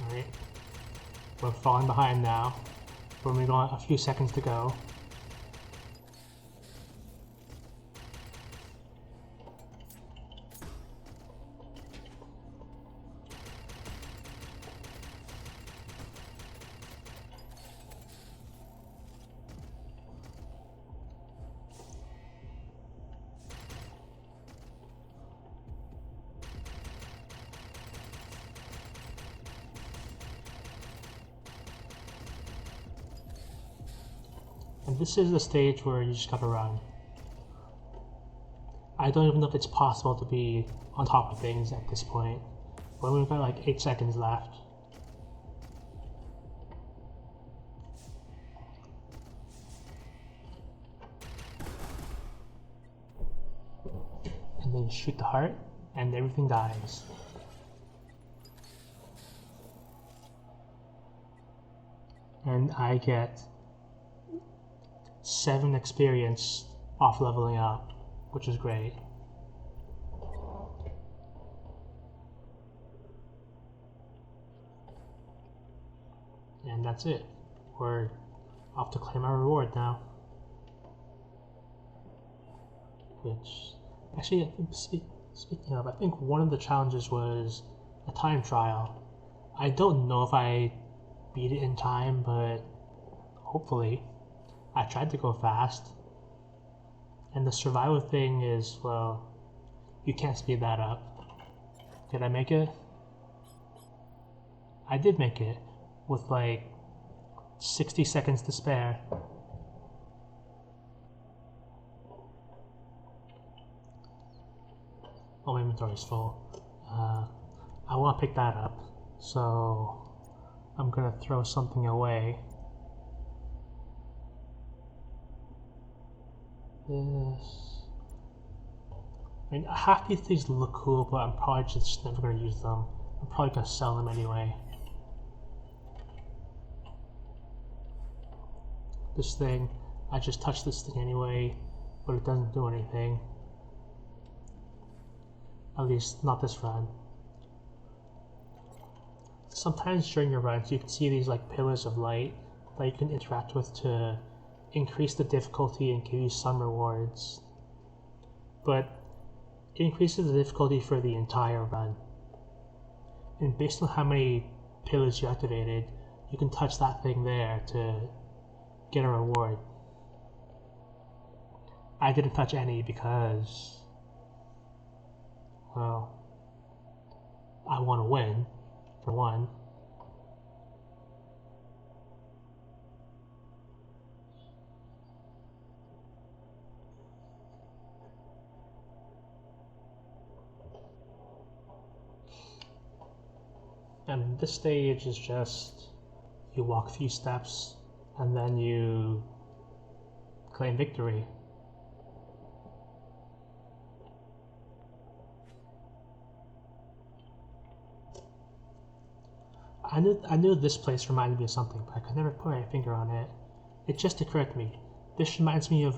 Alright, we're falling behind now. We're only got a few seconds to go. And this is the stage where you just gotta run. I don't even know if it's possible to be on top of things at this point. But we've got like 8 seconds left. And then you shoot the heart and everything dies. And I get 7 experience off leveling up, which is great. And that's it. We're off to claim our reward now. Which, actually, I think speaking of, I think one of the challenges was a time trial. I don't know if I beat it in time, but hopefully. I tried to go fast, and the survival thing is, well, you can't speed that up. Did I make it? I did make it with like 60 seconds to spare. Oh, my inventory's full. I want to pick that up, so I'm gonna throw something away. This. I mean, half these things look cool, but I'm probably just never gonna use them. I'm probably gonna sell them anyway. This thing, I just touched this thing anyway, but it doesn't do anything. At least not this run. Sometimes during your runs you can see these like pillars of light that you can interact with to increase the difficulty and give you some rewards. But it increases the difficulty for the entire run. And based on how many pillars you activated, you can touch that thing there to get a reward. I didn't touch any because, well, I want to win, for one. And this stage is just, you walk a few steps and then you claim victory. I knew this place reminded me of something, but I could never put my finger on it. It just occurred to me. This reminds me of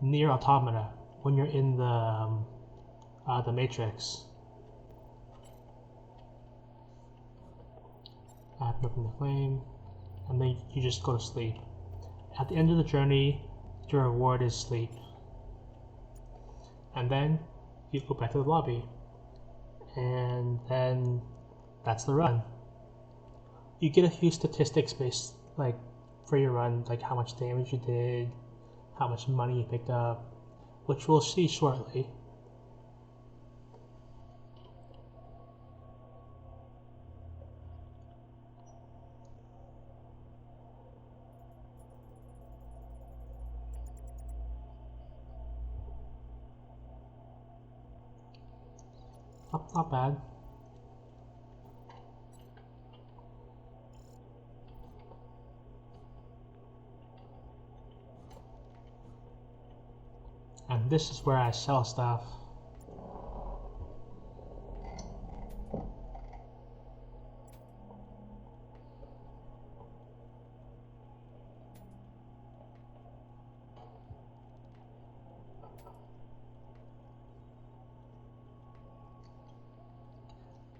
Nier Automata, when you're in the Matrix. I have nothing to claim, and then you just go to sleep. At the end of the journey, your reward is sleep. And then you go back to the lobby. And then that's the run. You get a few statistics based, like, for your run, like how much damage you did, how much money you picked up, which we'll see shortly. Not bad. And this is where I sell stuff.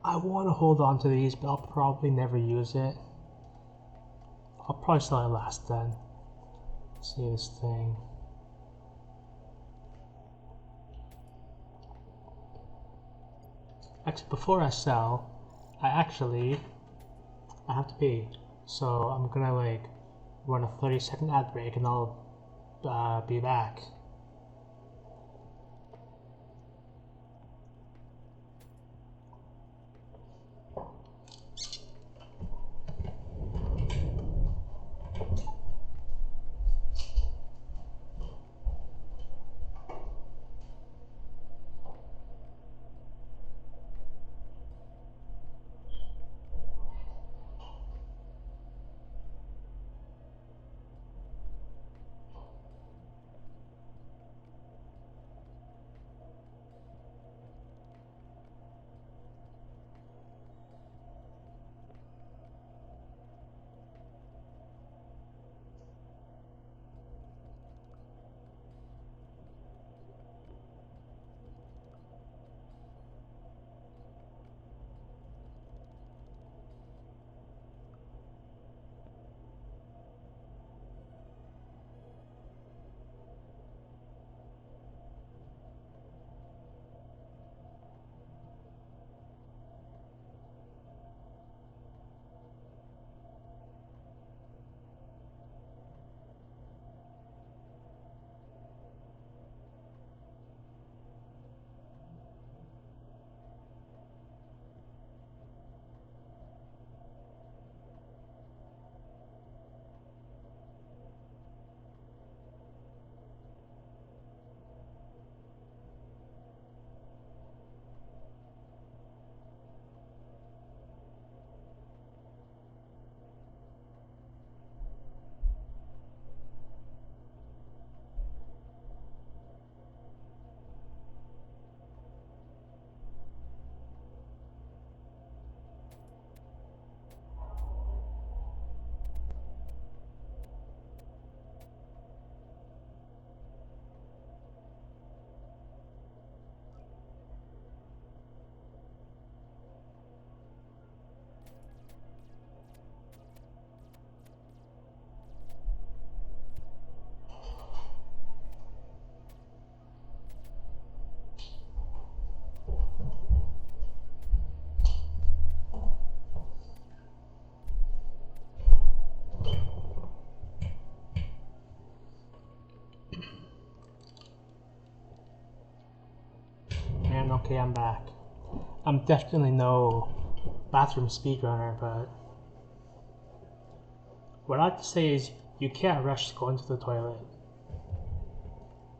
I want to hold on to these, but I'll probably never use it. I'll probably sell it last then. Let's see this thing. Actually, before I sell, I have to pee. So I'm gonna like run a 30-second ad break and I'll be back. Okay, I'm back. I'm definitely no bathroom speedrunner, but what I like to say is you can't rush going to the toilet.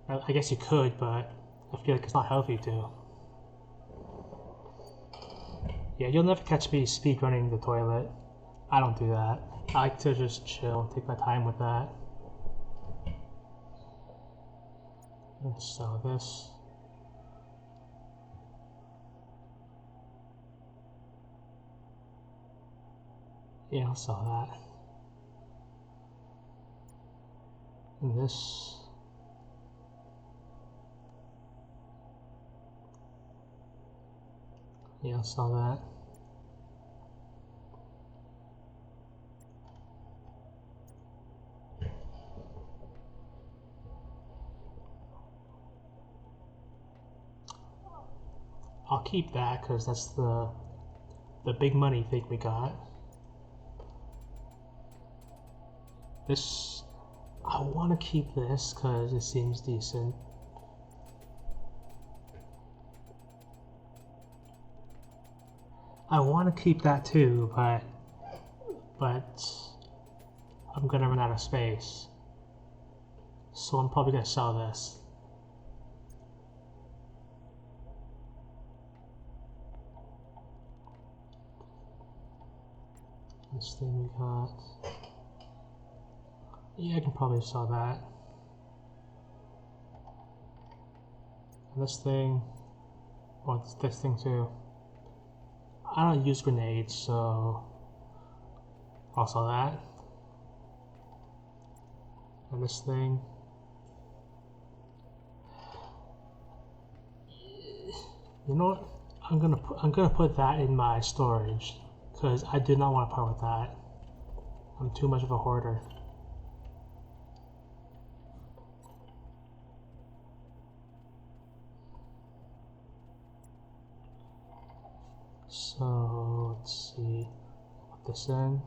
I guess you could, but I feel like it's not healthy to. Yeah, you'll never catch me speedrunning the toilet. I don't do that. I like to just chill and take my time with that. Let's sell this. Yeah, I'll sell that. And this. Yeah, I'll sell that. I'll keep that because that's the big money thing we got. This, I want to keep this because it seems decent. I want to keep that too, but I'm gonna run out of space. So I'm probably gonna sell this. This thing we got. Yeah, I can probably sell that. And this thing, well, this thing too. I don't use grenades, so I'll sell that. And this thing. You know what? I'm gonna put that in my storage because I did not want to part with that. I'm too much of a hoarder. So let's see. Put this in.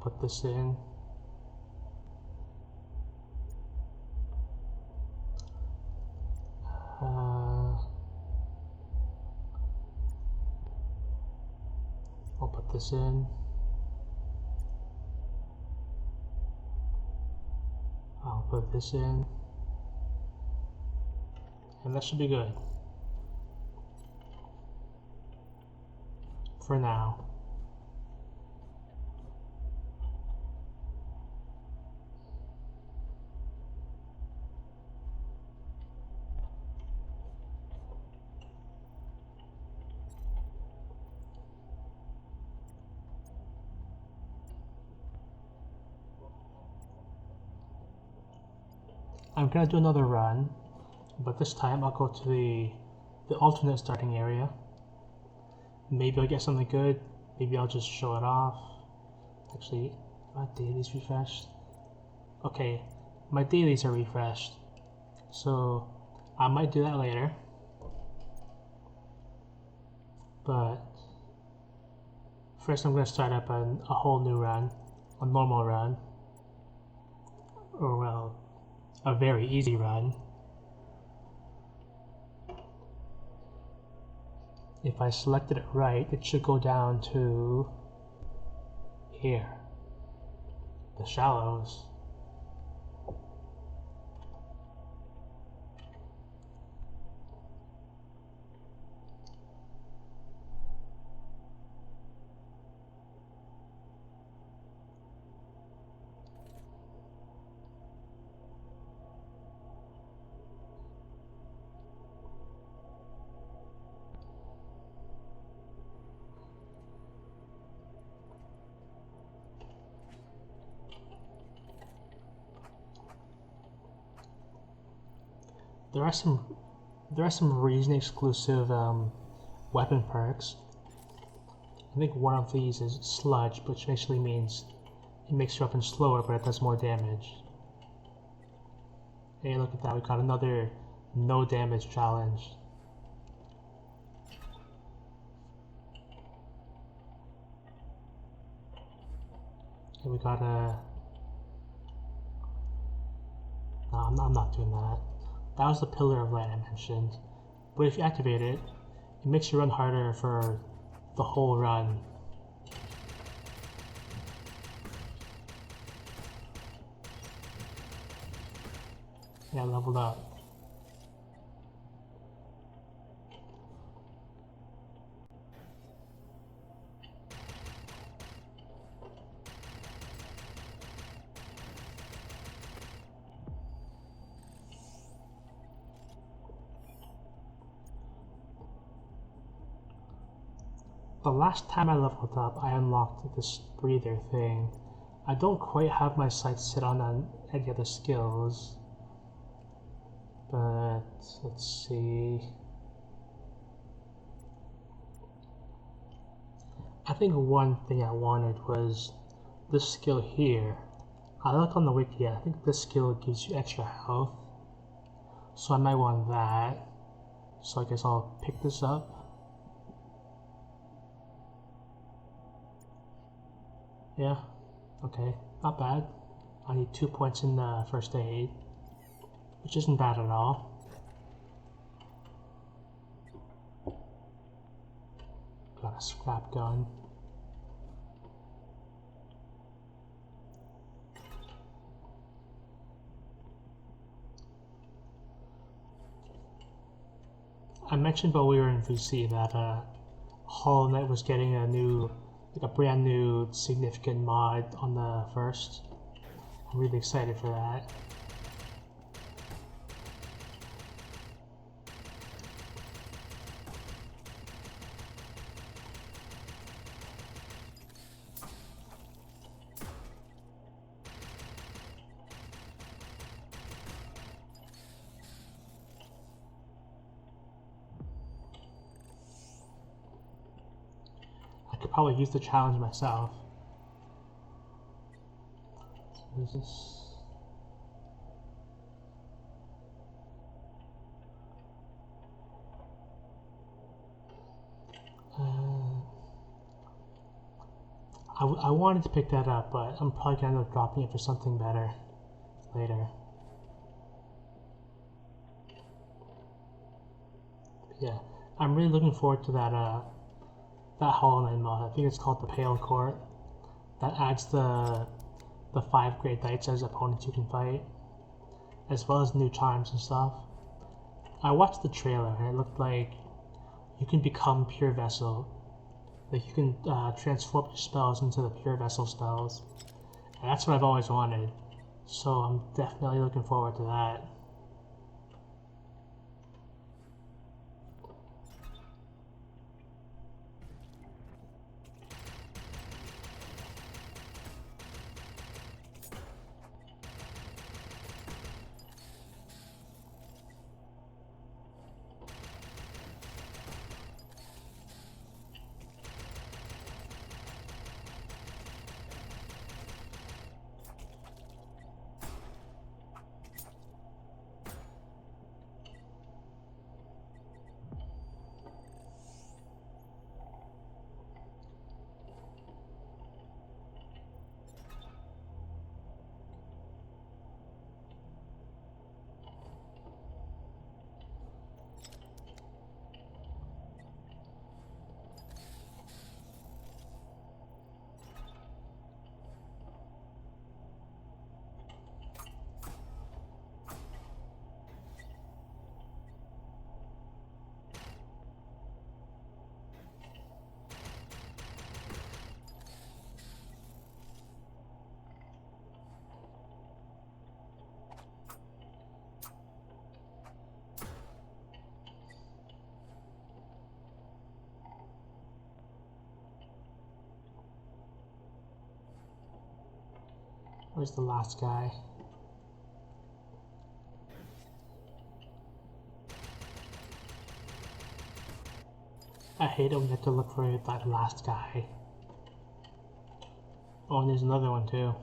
Put this in. I'll put this in. I'll put this in. And that should be good. For now. I'm gonna do another run, but this time I'll go to the alternate starting area. Maybe I'll get something good. Maybe I'll just show it off. Actually, my dailies refreshed. Okay, my dailies are refreshed. So I might do that later. But first I'm gonna start up a whole new run, a normal run. Or well, a very easy run. If I selected it right, it should go down to here, the shallows. There are some region exclusive weapon perks. I think one of these is sludge, which basically means it makes your weapon slower, but it does more damage. Hey, look at that! We got another no damage challenge. Okay, we gotta... No, I'm not doing that. That was the Pillar of Light I mentioned. But if you activate it, it makes you run harder for the whole run. Yeah, leveled up. The last time I leveled up, I unlocked this breather thing. I don't quite have my sights set on any other skills. But let's see. I think one thing I wanted was this skill here. I looked on the wiki, I think this skill gives you extra health. So I might want that. So I guess I'll pick this up. Yeah, okay, not bad. I need 2 points in first aid, which isn't bad at all. Got a scrap gun. I mentioned while we were in VC that Hollow Knight was getting a brand new significant mod on the first. I'm really excited for that. I could probably use the challenge myself. So what is this? I wanted to pick that up, but I'm probably gonna end up dropping it for something better later. Yeah, I'm really looking forward to that Hollow Knight mod. I think it's called the Pale Court. That adds the 5 great knights as opponents you can fight, as well as new charms and stuff. I watched the trailer and it looked like you can become Pure Vessel. Like you can transform your spells into the Pure Vessel spells. And that's what I've always wanted. So I'm definitely looking forward to that. Where's the last guy? I hate it when you have to look for that last guy. Oh, and there's another one too.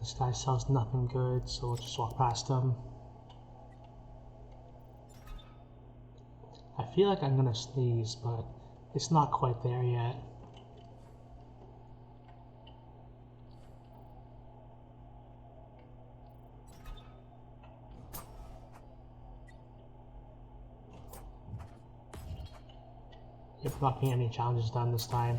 This guy sells nothing good, so we'll just walk past him. I feel like I'm gonna sneeze, but it's not quite there yet. If not getting any challenges done this time.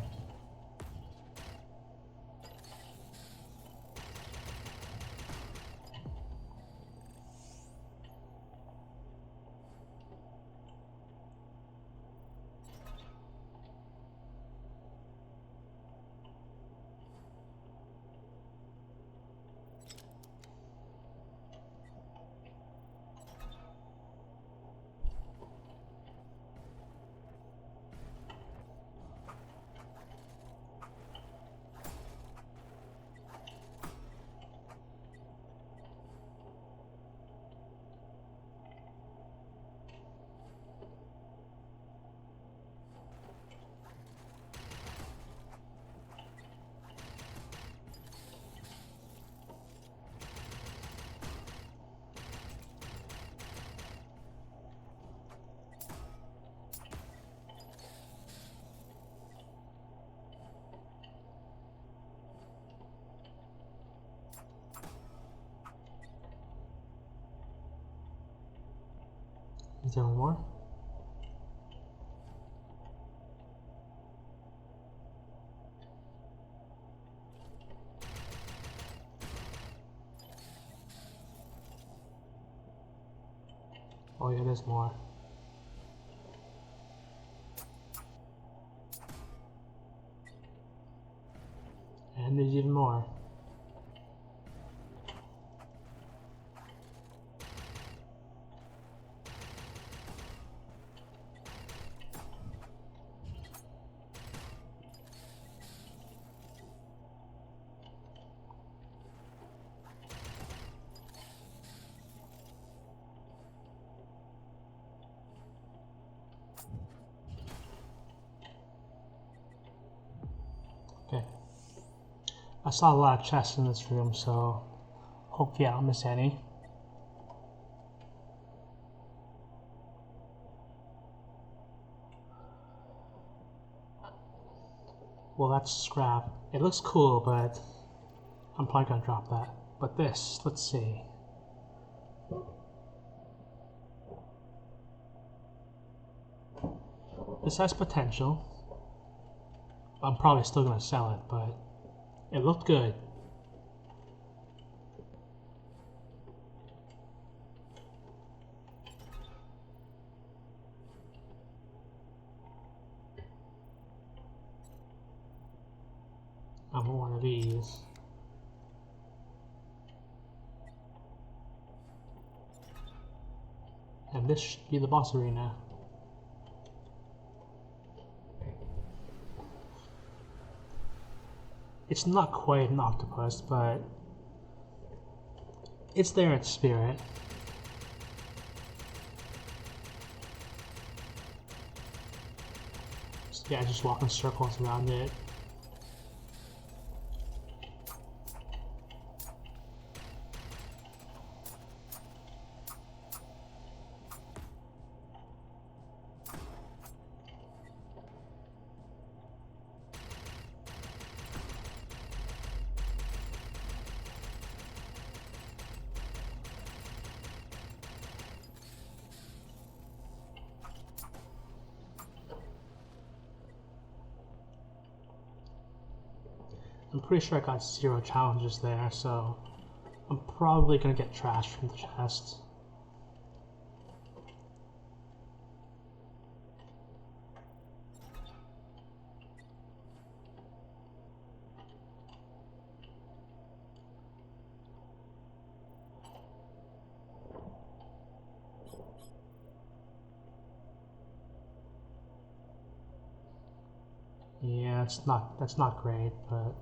Is there one more? Oh yeah, there's more. And there's even more. Okay. I saw a lot of chests in this room, so hopefully I don't miss any. Well, that's scrap. It looks cool, but I'm probably gonna drop that. But this, let's see. This has potential. I'm probably still gonna sell it, but it looked good. I want one of these. And this should be the boss arena. It's not quite an octopus, but it's there in spirit. So yeah, just walk in circles around it. I'm pretty sure I got 0 challenges there, so I'm probably gonna get trashed from the chest. Yeah, that's not great, but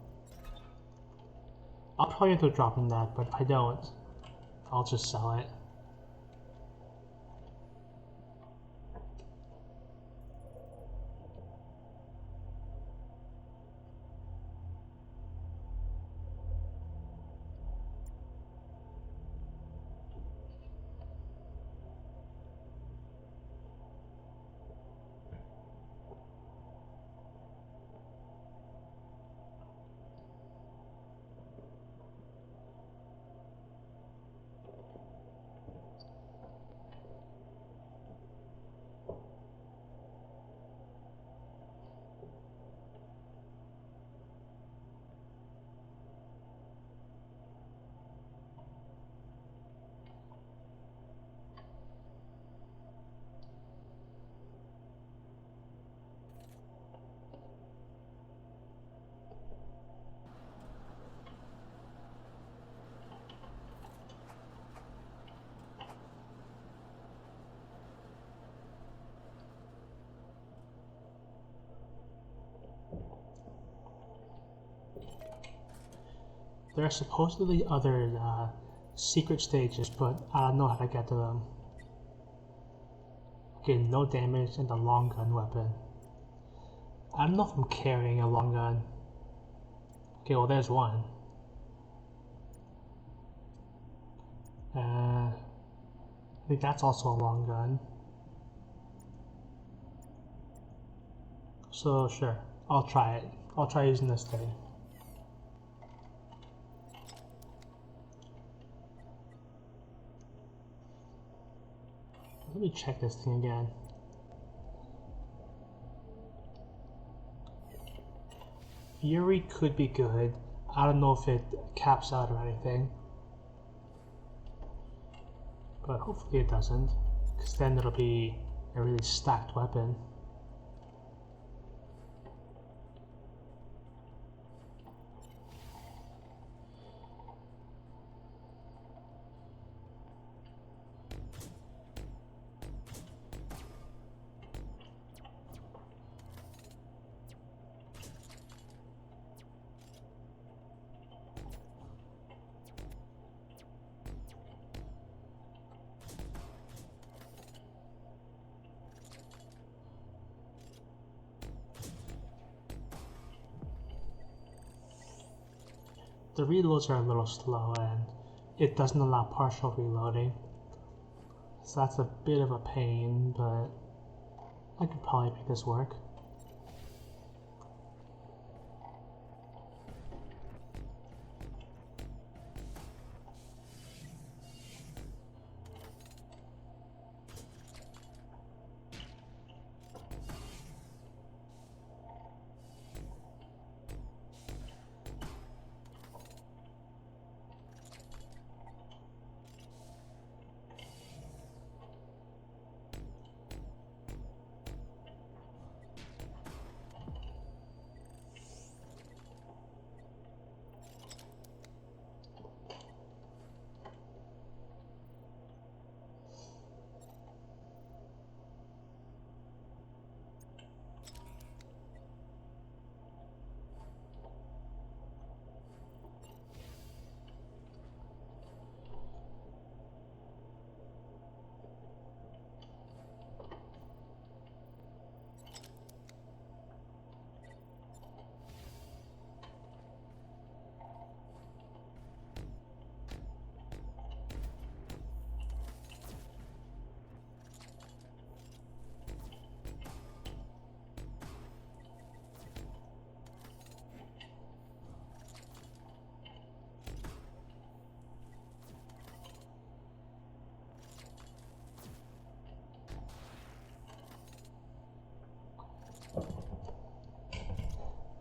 I'll probably end up dropping that, but if I don't, I'll just sell it. There are supposedly other secret stages, but I don't know how to get to them. Okay, no damage and a long gun weapon. I don't know if I'm carrying a long gun. Okay, well there's one. I think that's also a long gun. So sure, I'll try it. I'll try using this thing. Let me check this thing again. Fury could be good. I don't know if it caps out or anything. But hopefully it doesn't, because then it'll be a really stacked weapon. The reloads are a little slow and it doesn't allow partial reloading. So that's a bit of a pain, but I could probably make this work.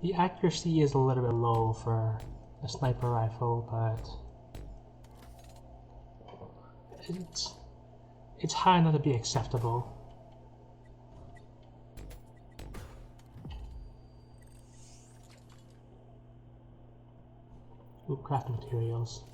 The accuracy is a little bit low for a sniper rifle, but it's high enough to be acceptable. Ooh, craft materials.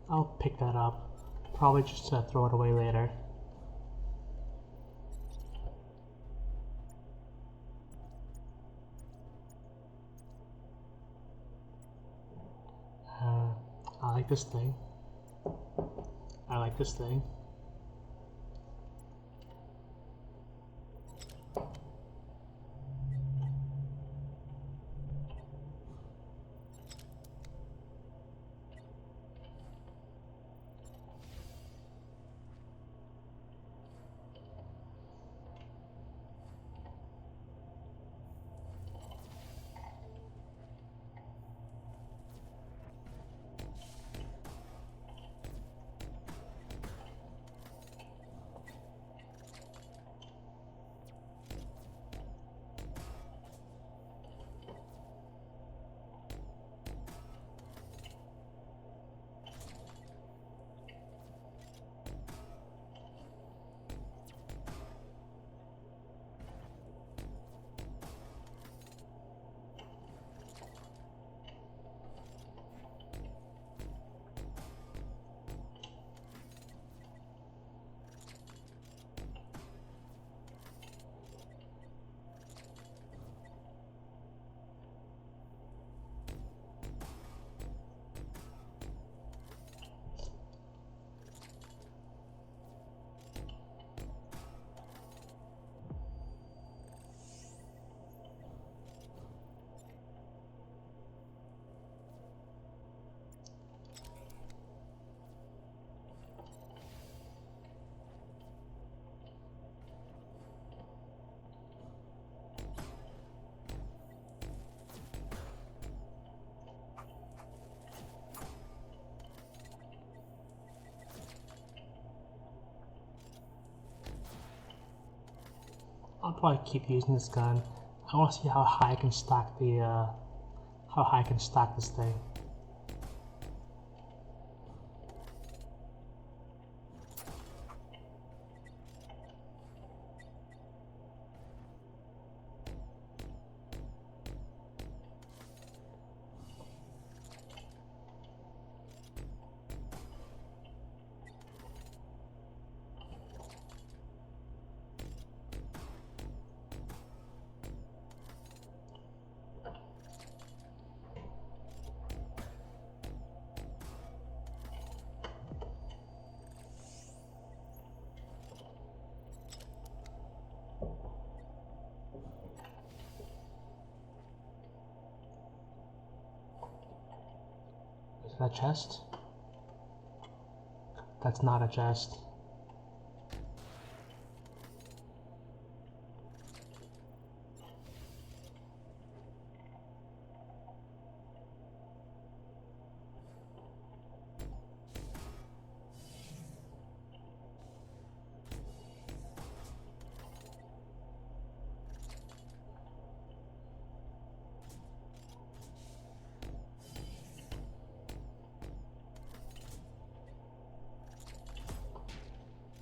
I'll pick that up, probably just to throw it away later. I like this thing. I like this thing. I'll probably keep using this gun. I want to see how high I can stack this thing. Is that a chest? That's not a chest.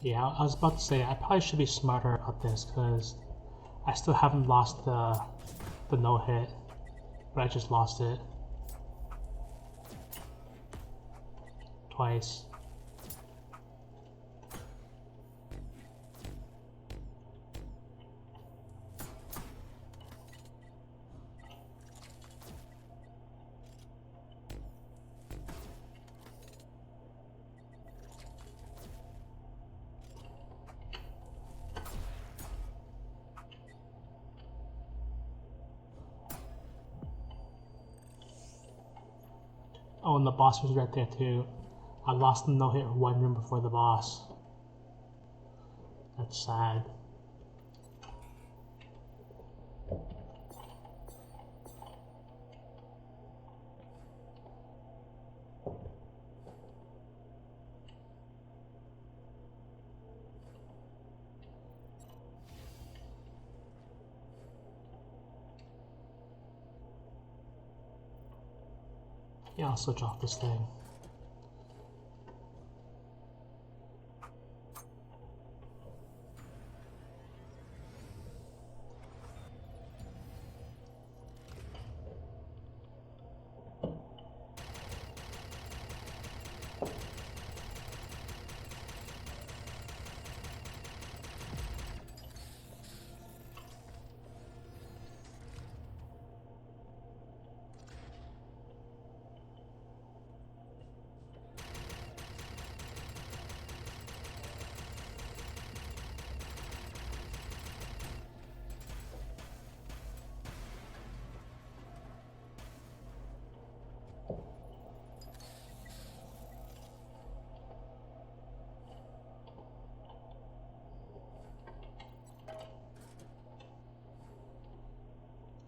Yeah, I was about to say I probably should be smarter about this because I still haven't lost the no hit, but I just lost it twice. Oh, and the boss was right there too. I lost the no hit one room before the boss. That's sad. Yeah, I'll switch off this thing.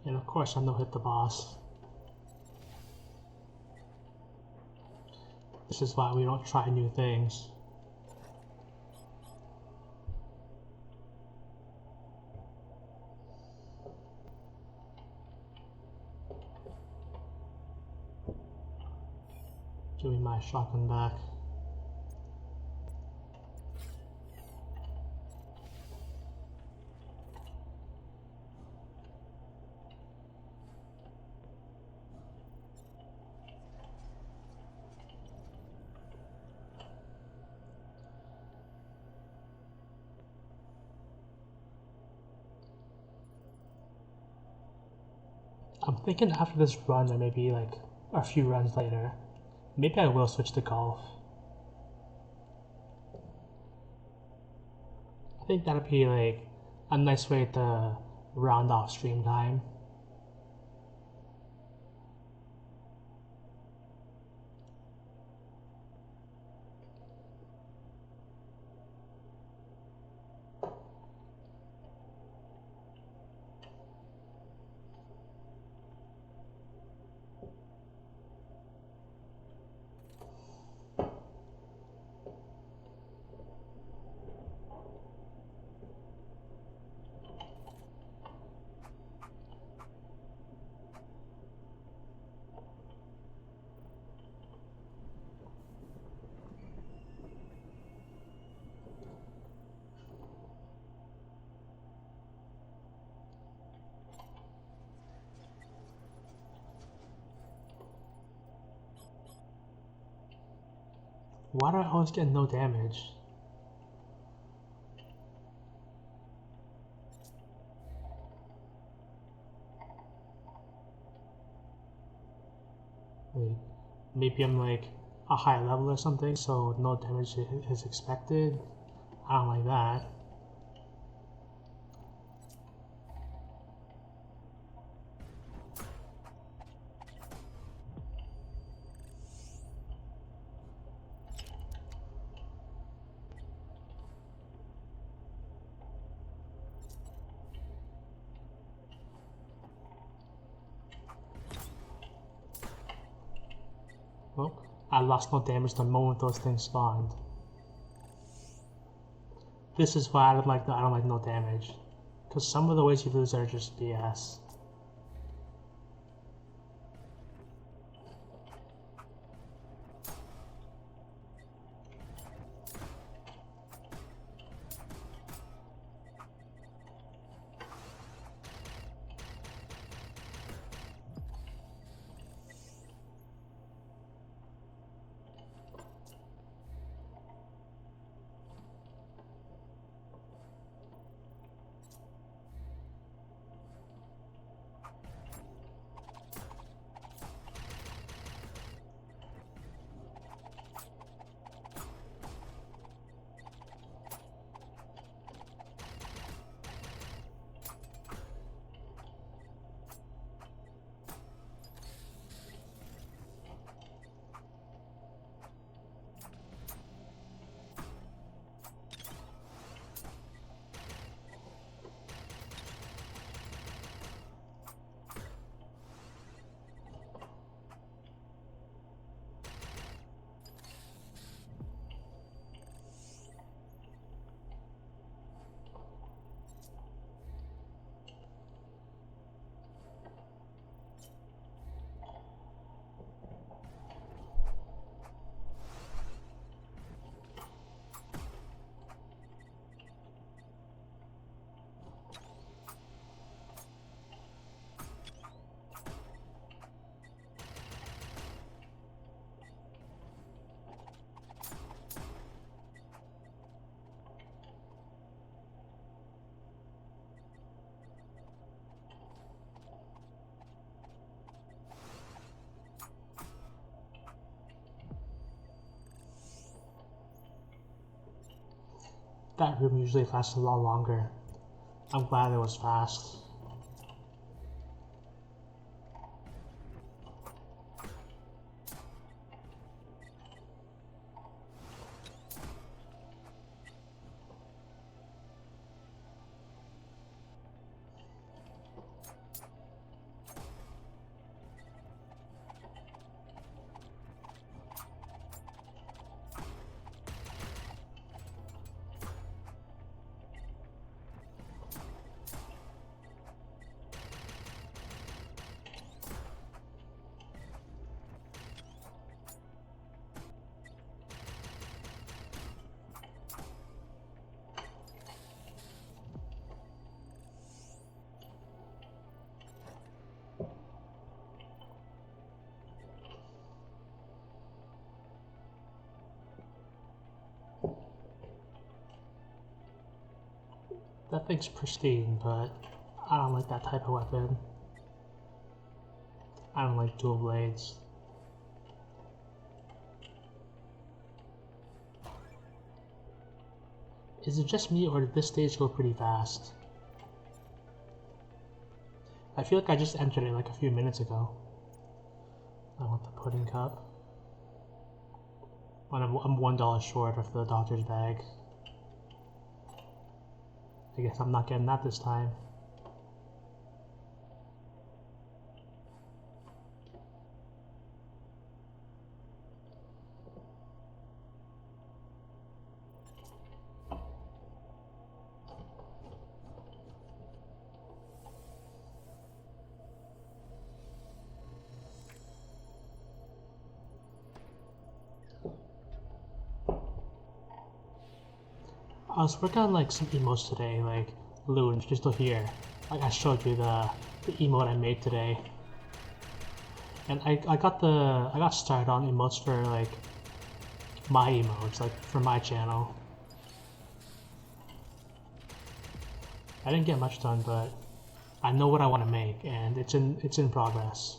And of course I no hit the boss. This is why we don't try new things. Give me my shotgun back. I'm thinking after this run, or maybe like a few runs later, maybe I will switch to golf. I think that'd be like a nice way to round off stream time. Why do I always get no damage? Like, maybe I'm like a high level or something, so no damage is expected. I don't like that. Well, I lost no damage the moment those things spawned. This is why I don't like no damage, because some of the ways you lose are just BS. That room usually lasts a lot longer. I'm glad it was fast. That thing's pristine, but I don't like that type of weapon. I don't like dual blades. Is it just me, or did this stage go pretty fast? I feel like I just entered it like a few minutes ago. I want the pudding cup. I'm $1 short of the doctor's bag. I guess I'm not getting that this time. I was working on like some emotes today, like Loon, if you're still here. Like I showed you the emote I made today. And I got started on emotes my emotes, like for my channel. I didn't get much done, but I know what I want to make, and it's in progress.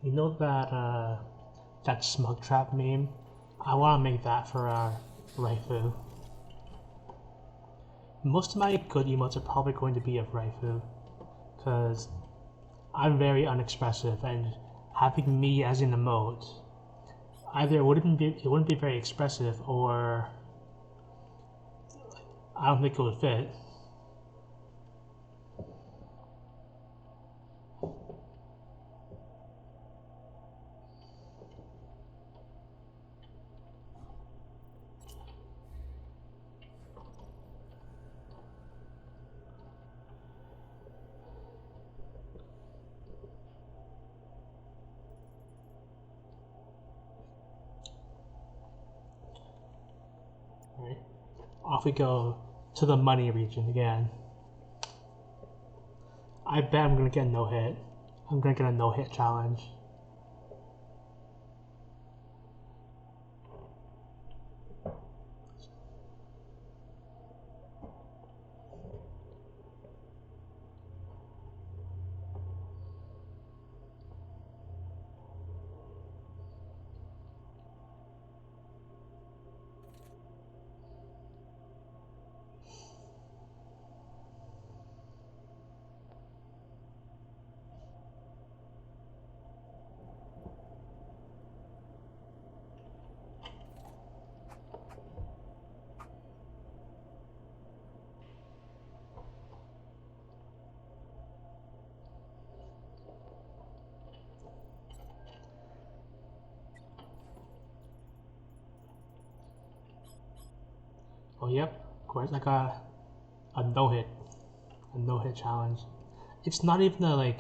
You know that smug trap meme? I want to make that for Raifu. Most of my good emotes are probably going to be of Raifu, because I'm very unexpressive, and having me as an emote, either it wouldn't be very expressive, or I don't think it would fit. Right? Off we go to the money region again. I bet I'm gonna get no hit. I'm gonna get a no hit challenge. Oh yep, of course I got a no hit challenge. It's not even an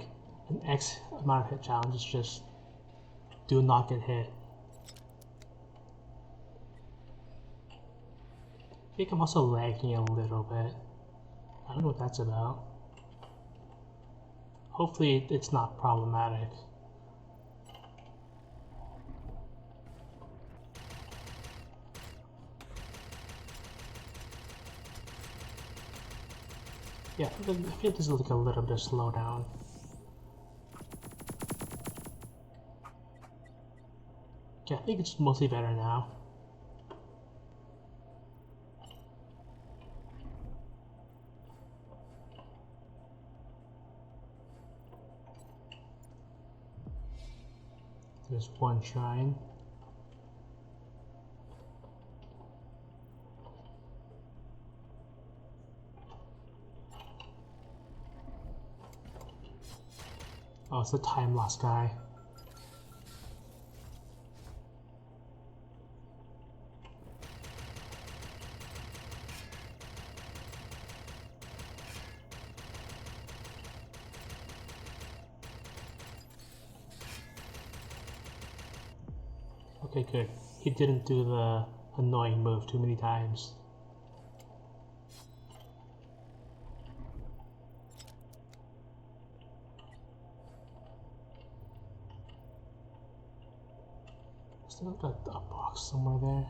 X amount of hit challenge. It's just do not get hit. I think I'm also lagging a little bit. I don't know what that's about. Hopefully it's not problematic. Yeah, I feel this is like a little bit of slowdown. Yeah, I think it's mostly better now. There's one shrine. Oh, it's the time lost guy. Okay, good. He didn't do the annoying move too many times. Still got a box somewhere there.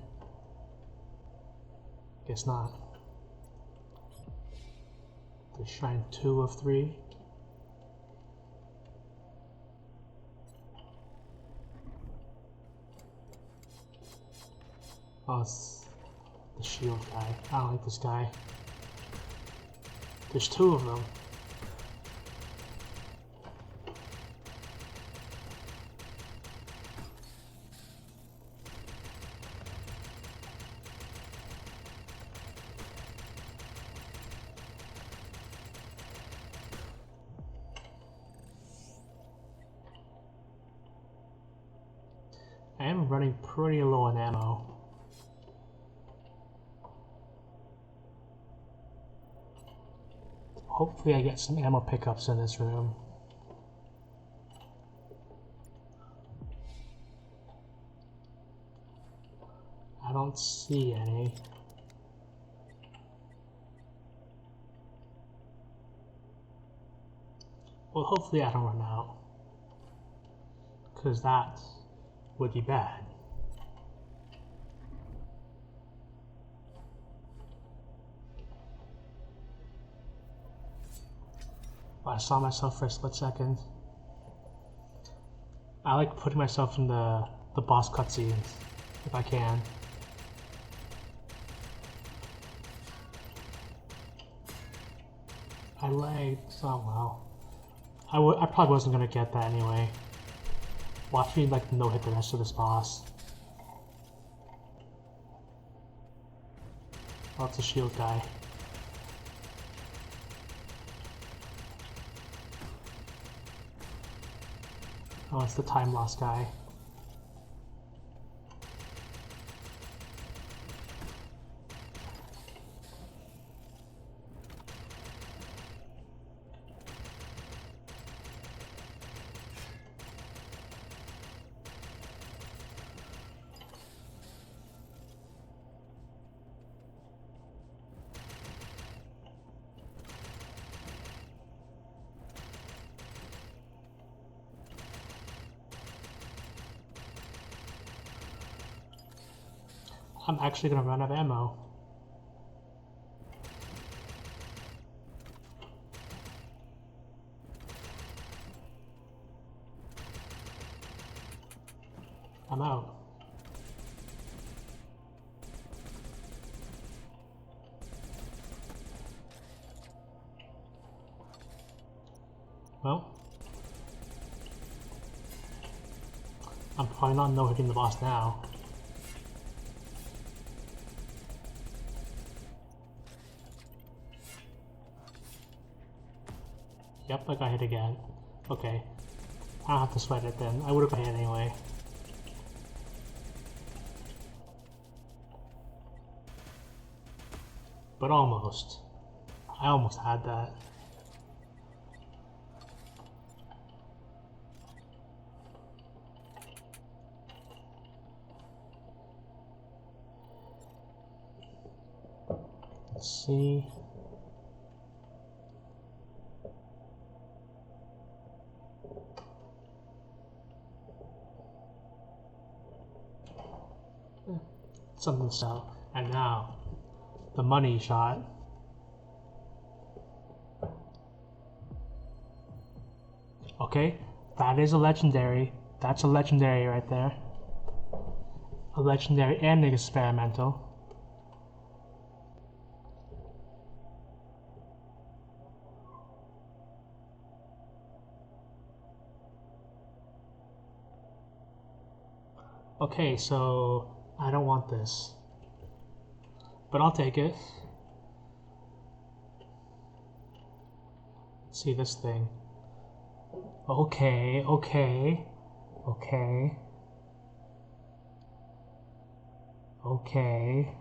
Guess not. There's shrine 2 of 3. Oh, it's the shield guy. I don't like this guy. There's 2 of them. I am running pretty low on ammo. Hopefully I get some ammo pickups in this room. I don't don't see any. Well, hopefully I don't run out, because that would be bad. I saw myself for a split second. I like putting myself in the boss cutscenes, if I can. I lagged so well. I probably wasn't gonna get that anyway. Watch me like no hit the rest of this boss. Oh, it's a shield guy. Oh, it's the time loss guy. I'm actually gonna run out of ammo. I'm out. Well, I'm probably not no-hitting the boss now. Yep, I got hit again. Okay. I don't have to sweat it then. I would have got hit anyway. But almost. I almost had that. Let's see. Something to sell. And now, the money shot. Okay, that is a legendary. That's a legendary right there. A legendary and an experimental. Okay, so I don't want this, but I'll take it. Let's see this thing. Okay, okay, okay, okay.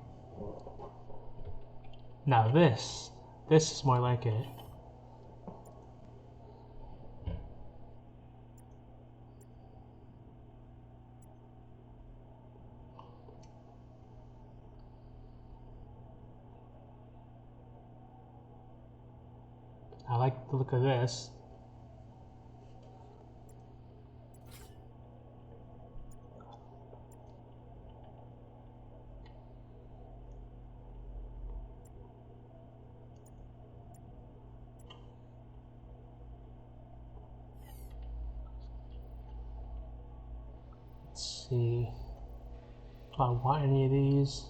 Now this is more like it. I like the look of this. Let's see. Do I want any of these?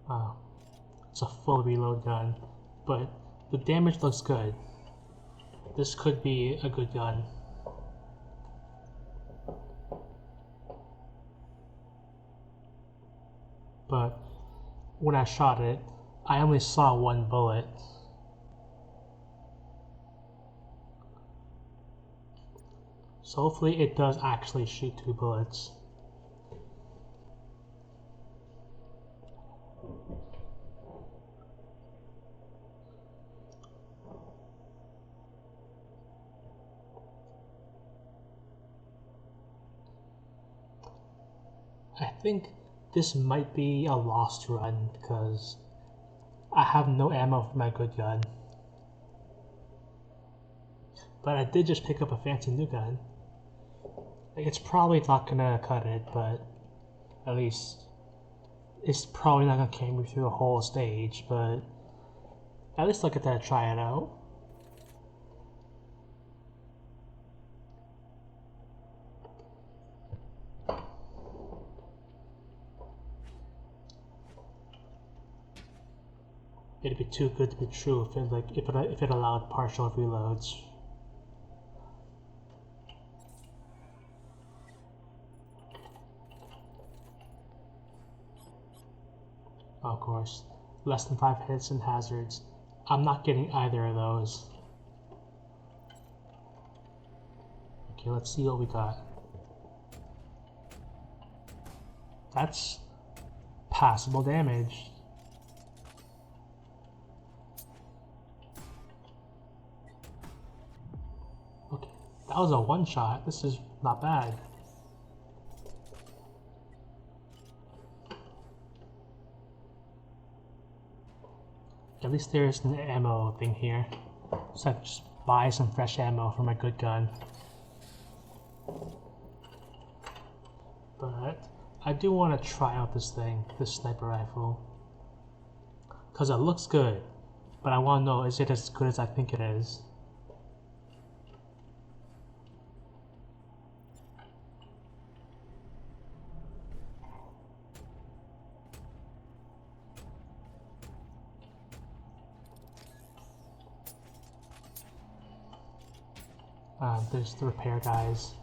Wow, it's a full reload gun, but the damage looks good. This could be a good gun. But when I shot it, I only saw one bullet. So So hopefully it does actually shoot 2 bullets. I think this might be a lost run because I have no ammo for my good gun. But I did just pick up a fancy new gun. It's probably not gonna cut it, but at least it's probably not gonna carry me through the whole stage, but at least I'll get to try it out. It'd be too good to be true if it allowed partial reloads. Of course, less than 5 hits and hazards. I'm not getting either of those. Okay, let's see what we got. That's passable damage. Okay, that was a one shot. This is not bad. At least there's an ammo thing here. So I can just buy some fresh ammo for my good gun. But I do want to try out this thing, this sniper rifle. Because it looks good. But I want to know, is it as good as I think it is? There's the repair guys.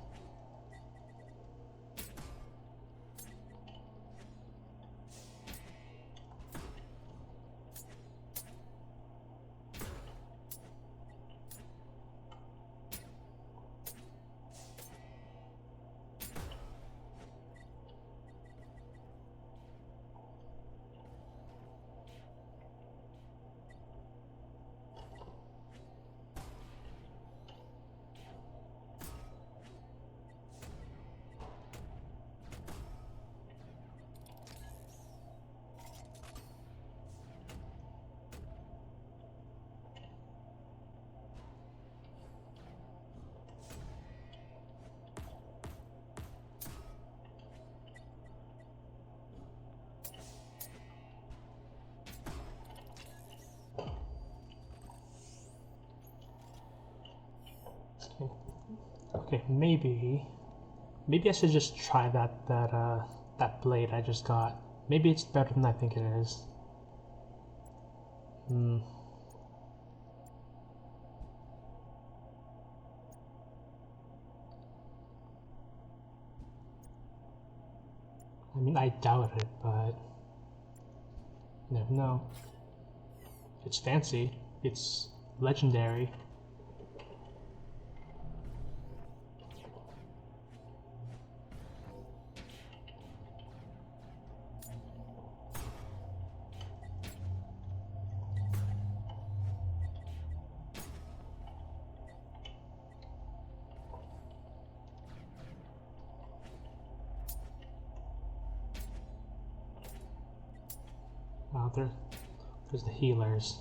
Okay, maybe I should just try that blade I just got. Maybe it's better than I think it is. I mean, I doubt it, but you never know. It's fancy. It's legendary. There's the healers.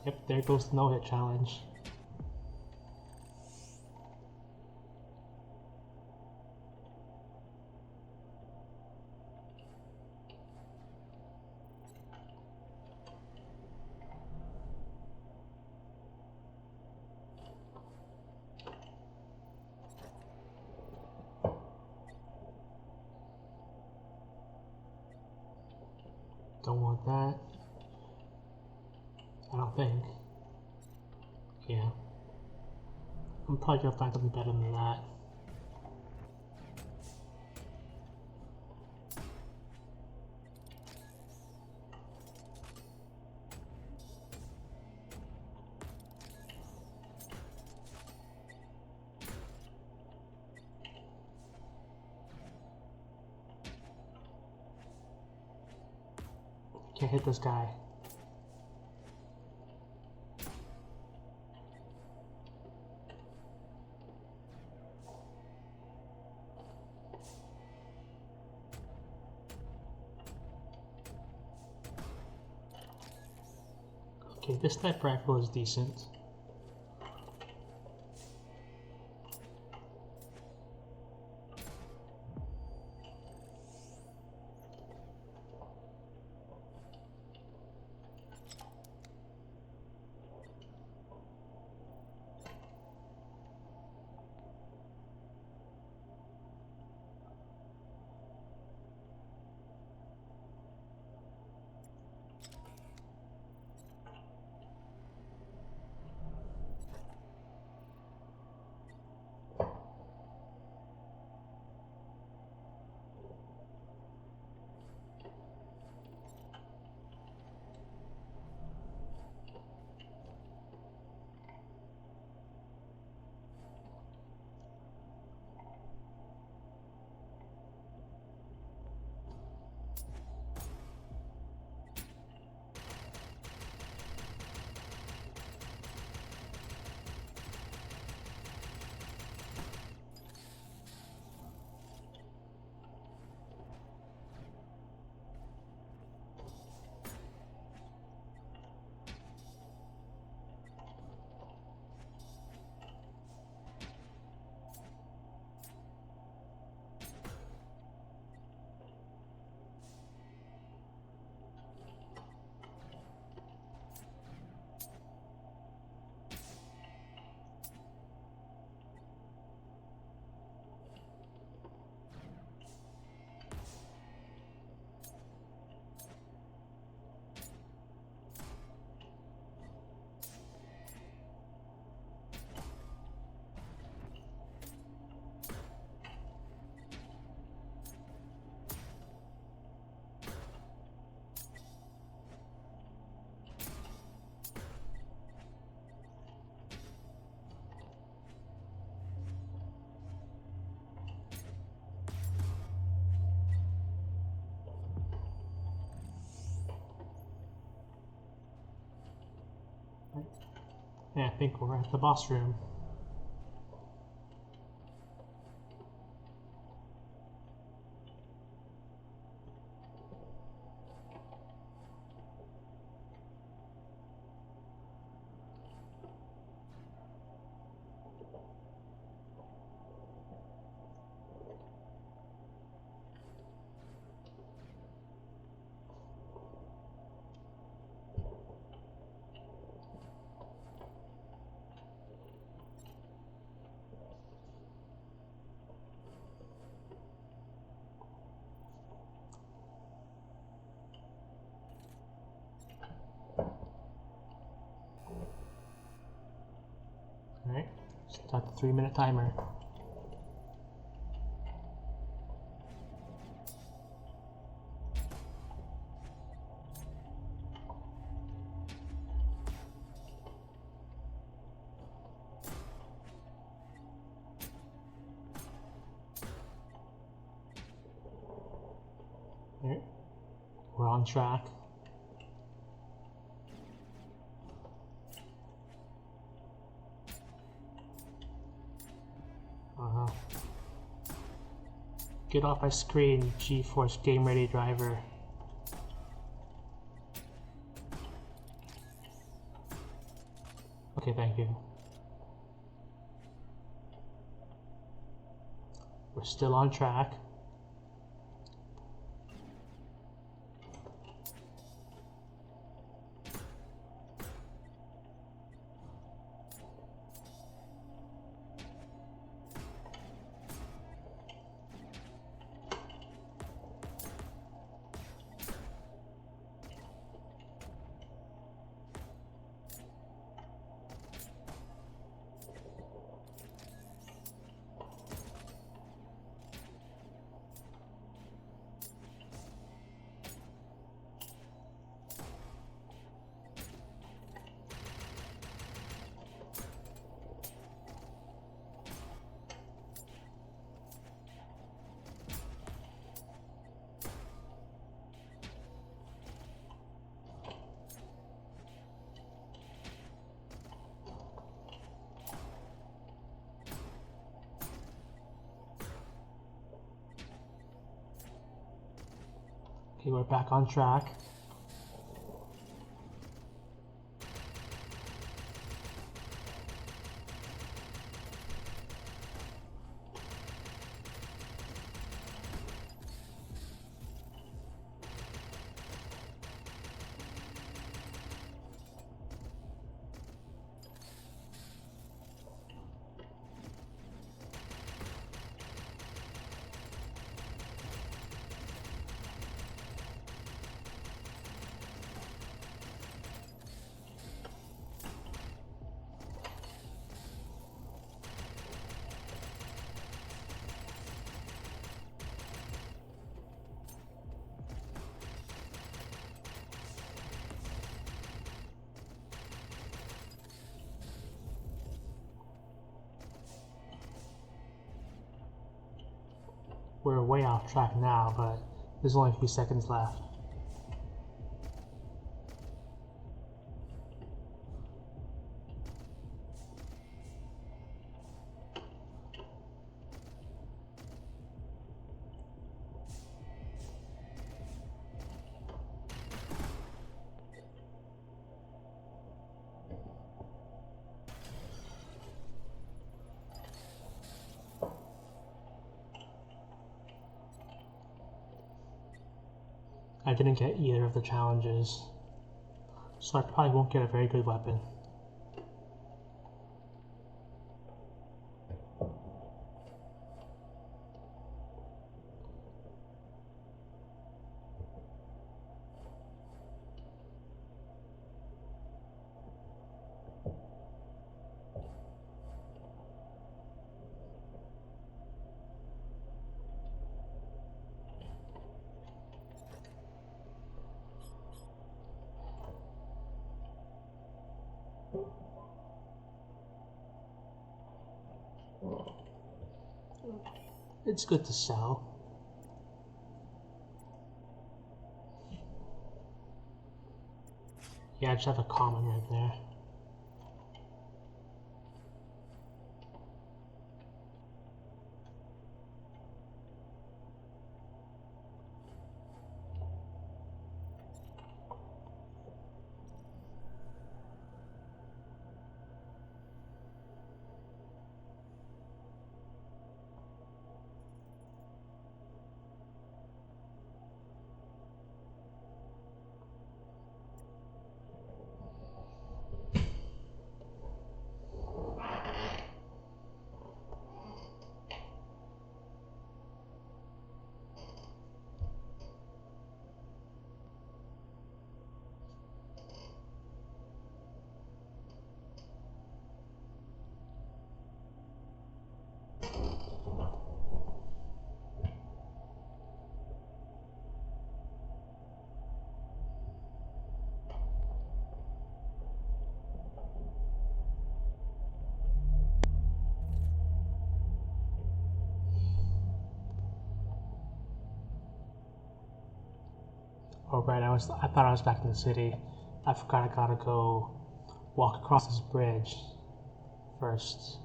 Yep, there goes the no-hit challenge. Don't want that. I don't think. Yeah. I'm probably gonna find something better than that. Can't hit this guy. Okay, this sniper rifle is decent. Yeah, I think we're at the boss room. Alright, start the 3-minute timer. Alright, we're on track. Get off my screen, GeForce Game Ready driver. Okay, thank you. We're still on track. Okay, we're back on track. We're way off track now, but there's only a few seconds left. I didn't get either of the challenges, so I probably won't get a very good weapon. It's good to sell. Yeah, I just have a common right there. Oh right, I thought I was back in the city. I forgot I gotta go walk across this bridge first.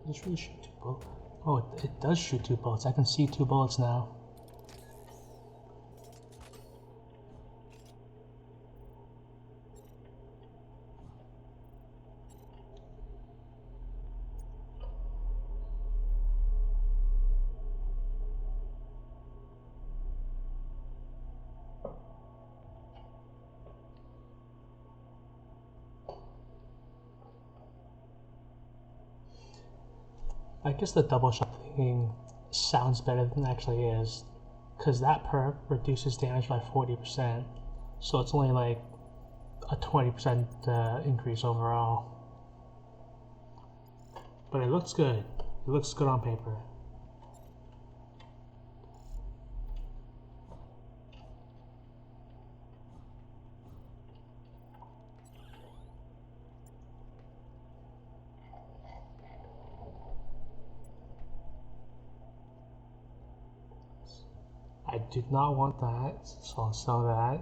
Does it really shoot 2 bullets? Oh, it does shoot 2 bullets. I can see 2 bullets now. I guess the double shot thing sounds better than it actually is, because that perk reduces damage by 40%, so it's only like a 20% increase overall. But it looks good. It looks good on paper. I did not want that, so I'll sell that.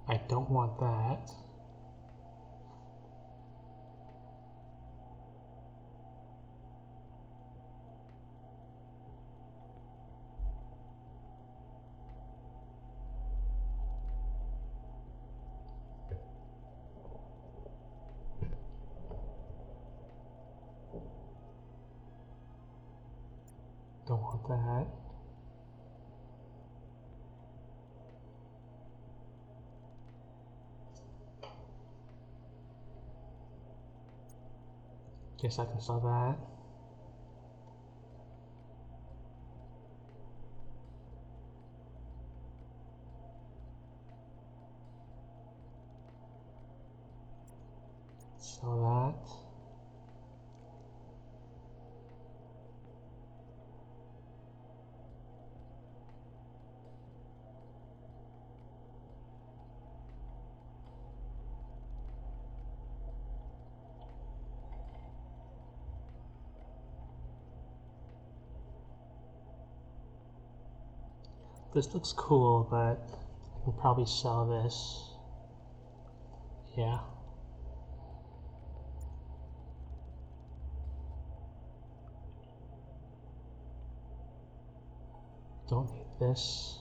I don't want that. Don't want that. Guess I can sell that. Sell that. This looks cool, but I can probably sell this. Yeah. Don't need this.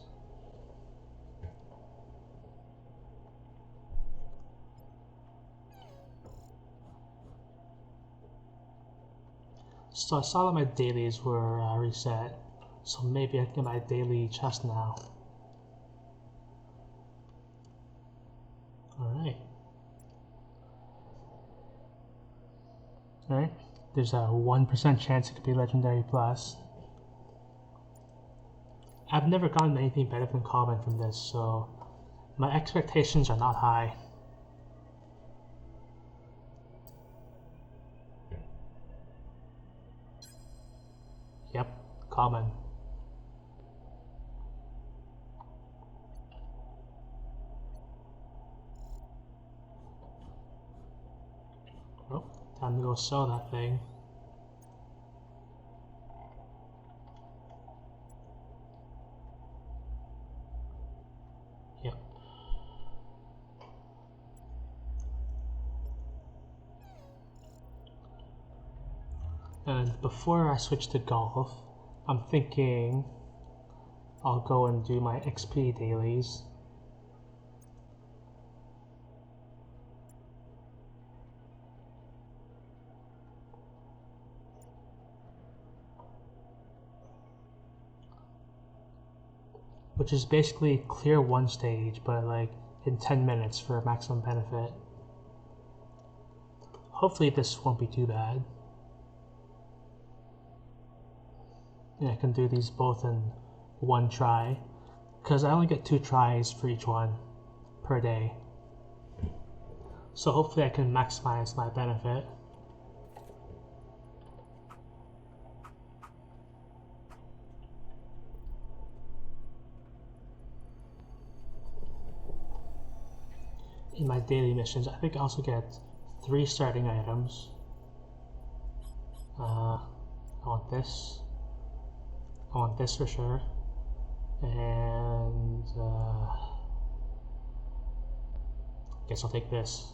So I saw that my dailies were reset, so maybe I can get my daily chest now. Alright. Alright. There's a 1% chance it could be Legendary Plus. I've never gotten anything better than common from this, so my expectations are not high. Yep, common. Oh, time to go sell that thing. Yep. And before I switch to golf, I'm thinking I'll go and do my XP dailies. Which is basically clear one stage, but like in 10 minutes for maximum benefit. Hopefully this won't be too bad. Yeah, I can do these both in one try, because I only get 2 tries for each one per day. So hopefully I can maximize my benefit. In my daily missions, I think I also get 3 starting items. I want this. I want this for sure. And I guess I'll take this.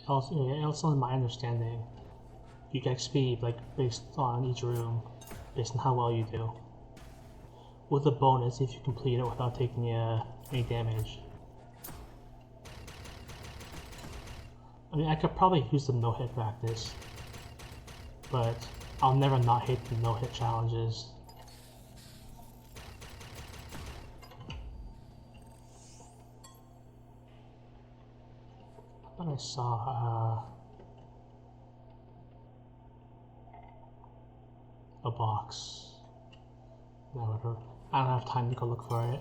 Also, in my understanding, you get XP like based on each room, based on how well you do. With a bonus if you complete it without taking any damage. I mean, I could probably use the no-hit practice, but I'll never not hate the no-hit challenges. I thought I saw a box. No, whatever. I don't have time to go look for it.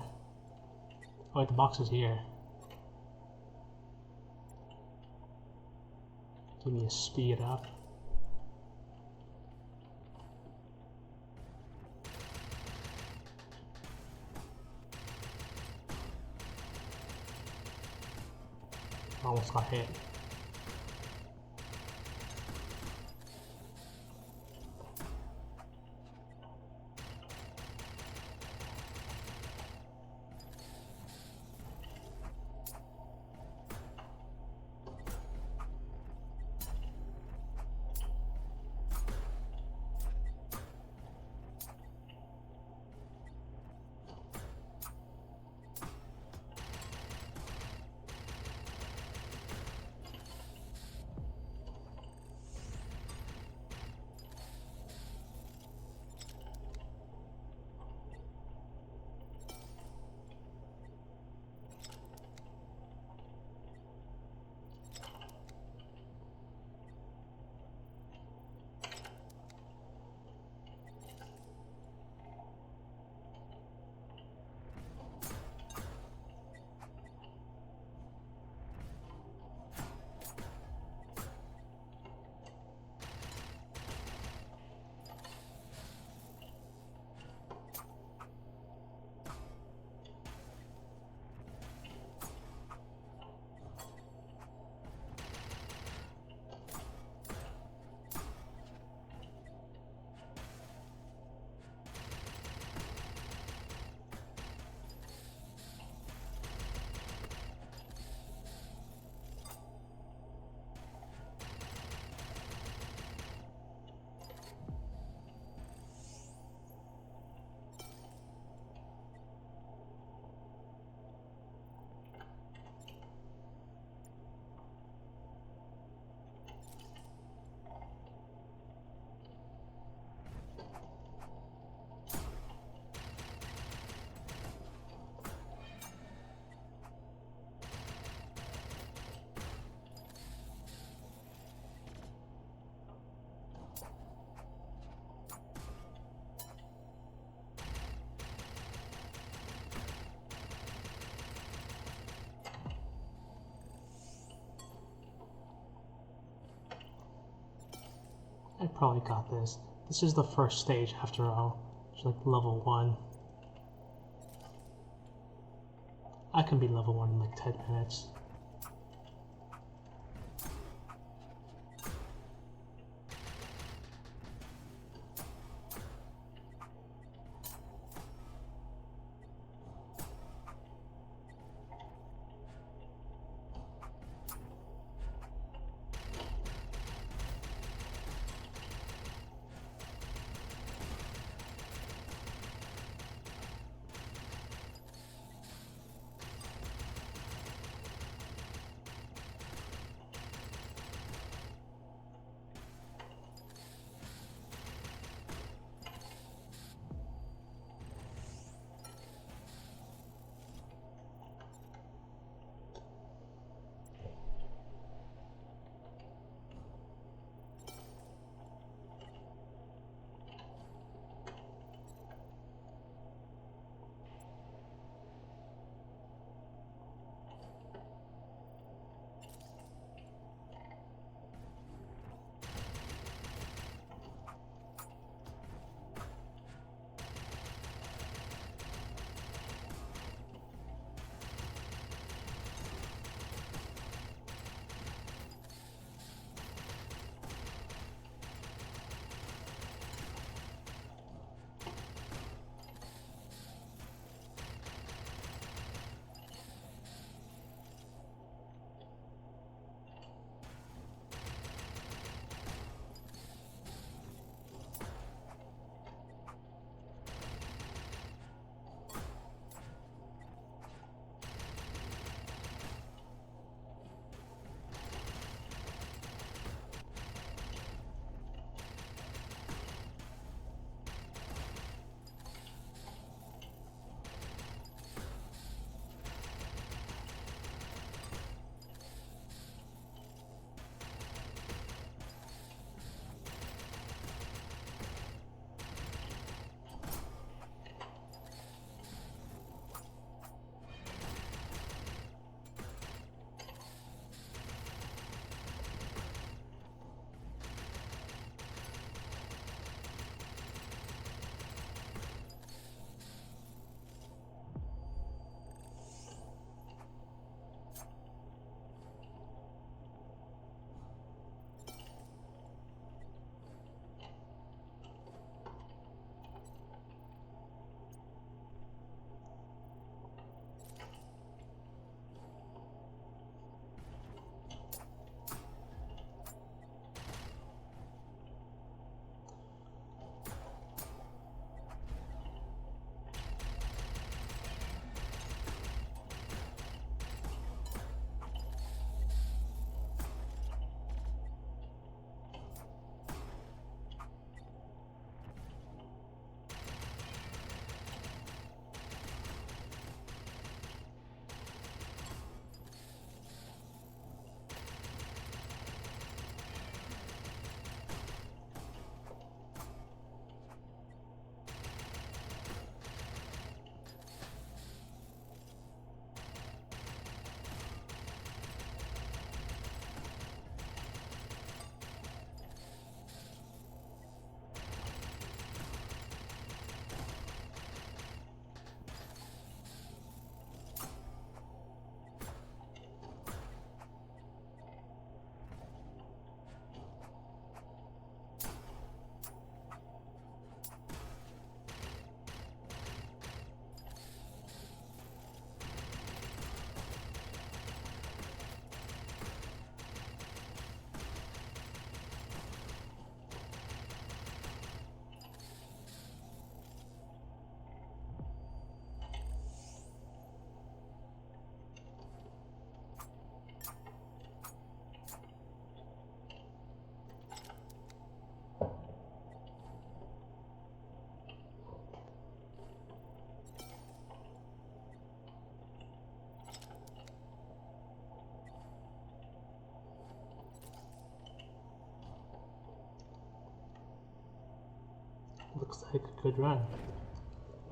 Oh wait, the box is here. Give me a speed up. Almost got hit. I probably got this. This is the first stage after all. It's like level 1. I can be level 1 in like 10 minutes. looks like a good run.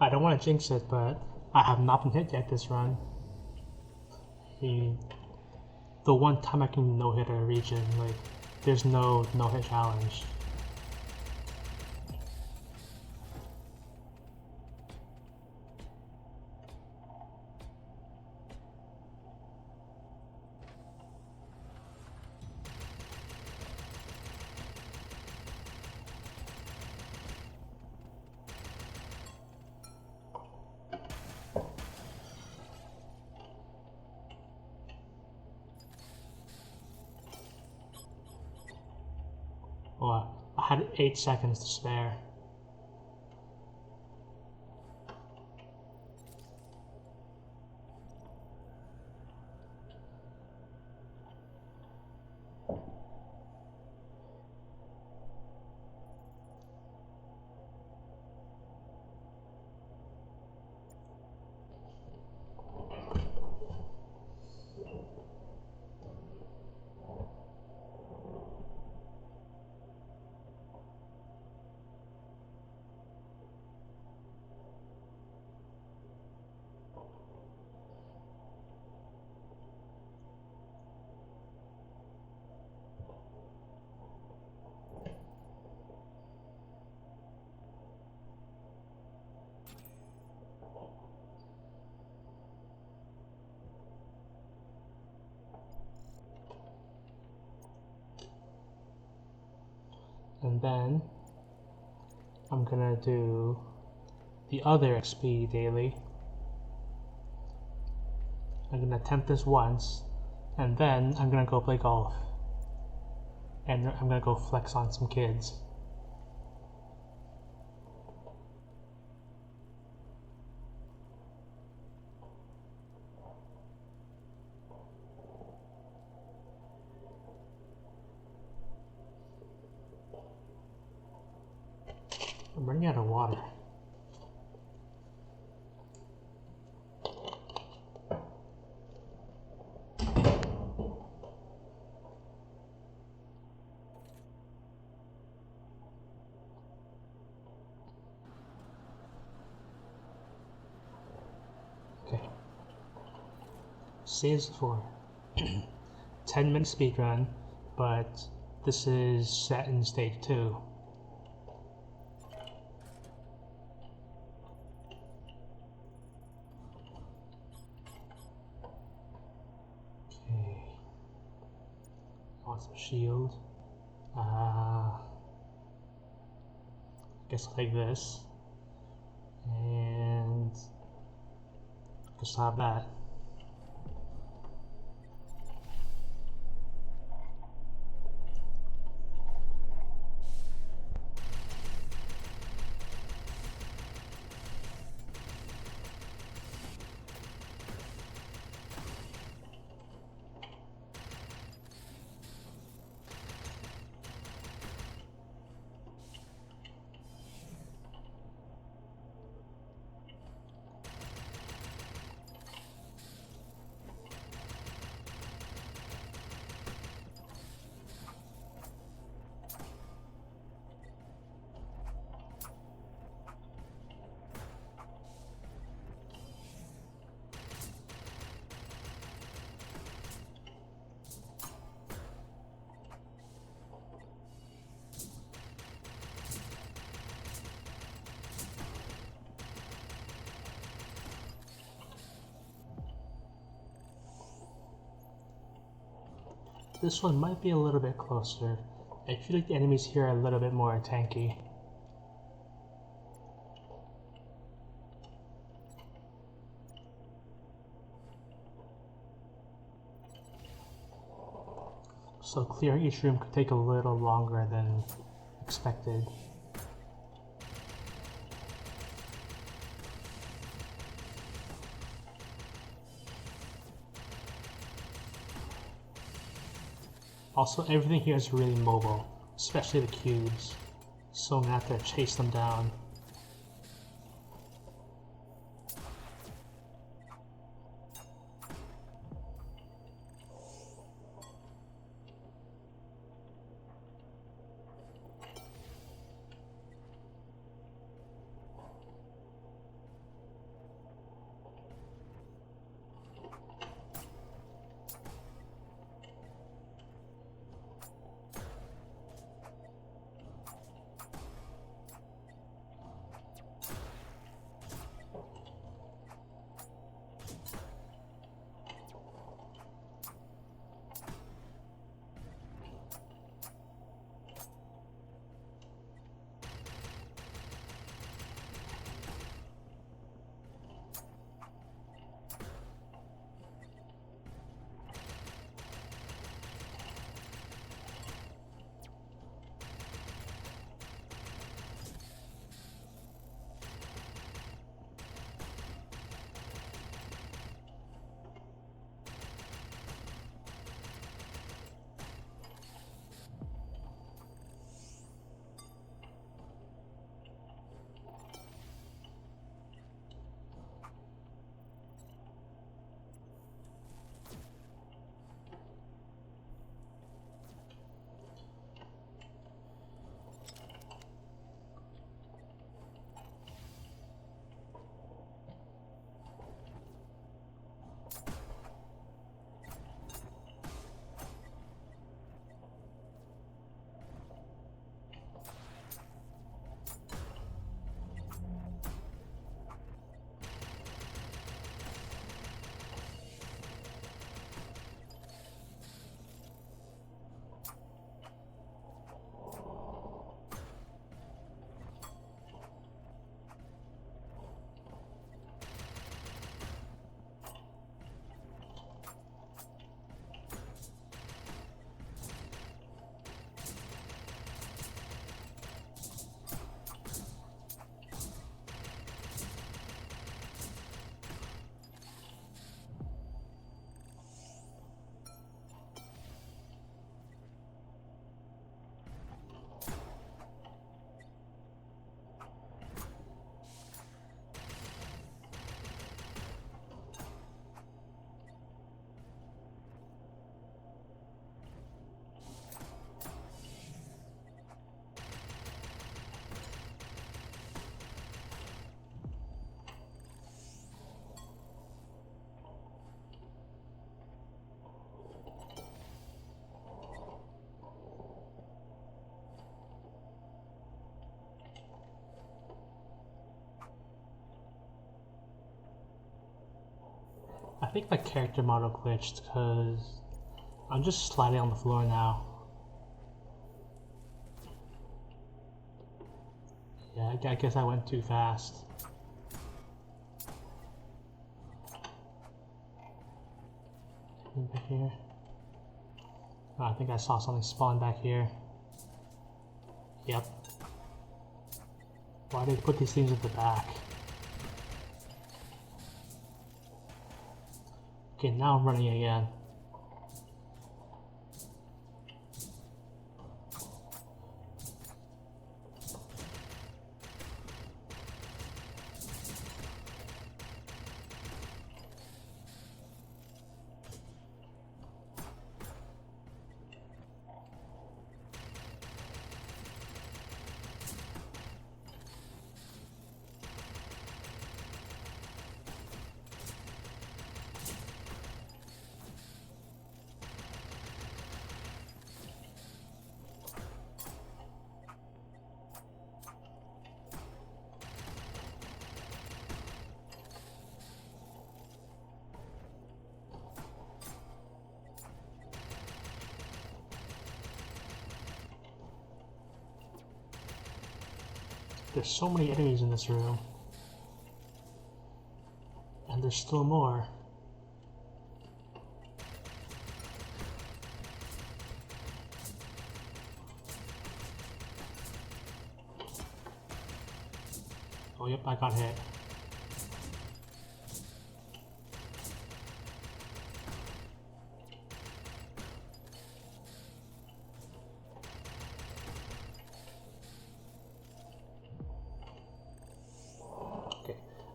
I don't want to jinx it, but I have not been hit yet this run. The one time I can no-hit a region, like, there's no no-hit challenge. Oh, I had 8 seconds to spare. And then I'm gonna do the other XP daily. I'm gonna attempt this once, and then I'm gonna go play golf. And I'm gonna go flex on some kids. I'm running out of water. Okay. Saves for 10-minute speedrun, but this is set in stage 2. Okay. Lots of shield. Guess like this. And just have that. This one might be a little bit closer. I feel like the enemies here are a little bit more tanky. So clearing each room could take a little longer than expected. Also, everything here is really mobile, especially the cubes, so I'm gonna have to chase them down. I think my character model glitched because I'm just sliding on the floor now. Yeah, I guess I went too fast. Back here. Oh, I think I saw something spawn back here. Yep. Why did they put these things at the back? Okay, now I'm running again. There's so many enemies in this room. And there's still more. Oh yep, I got hit.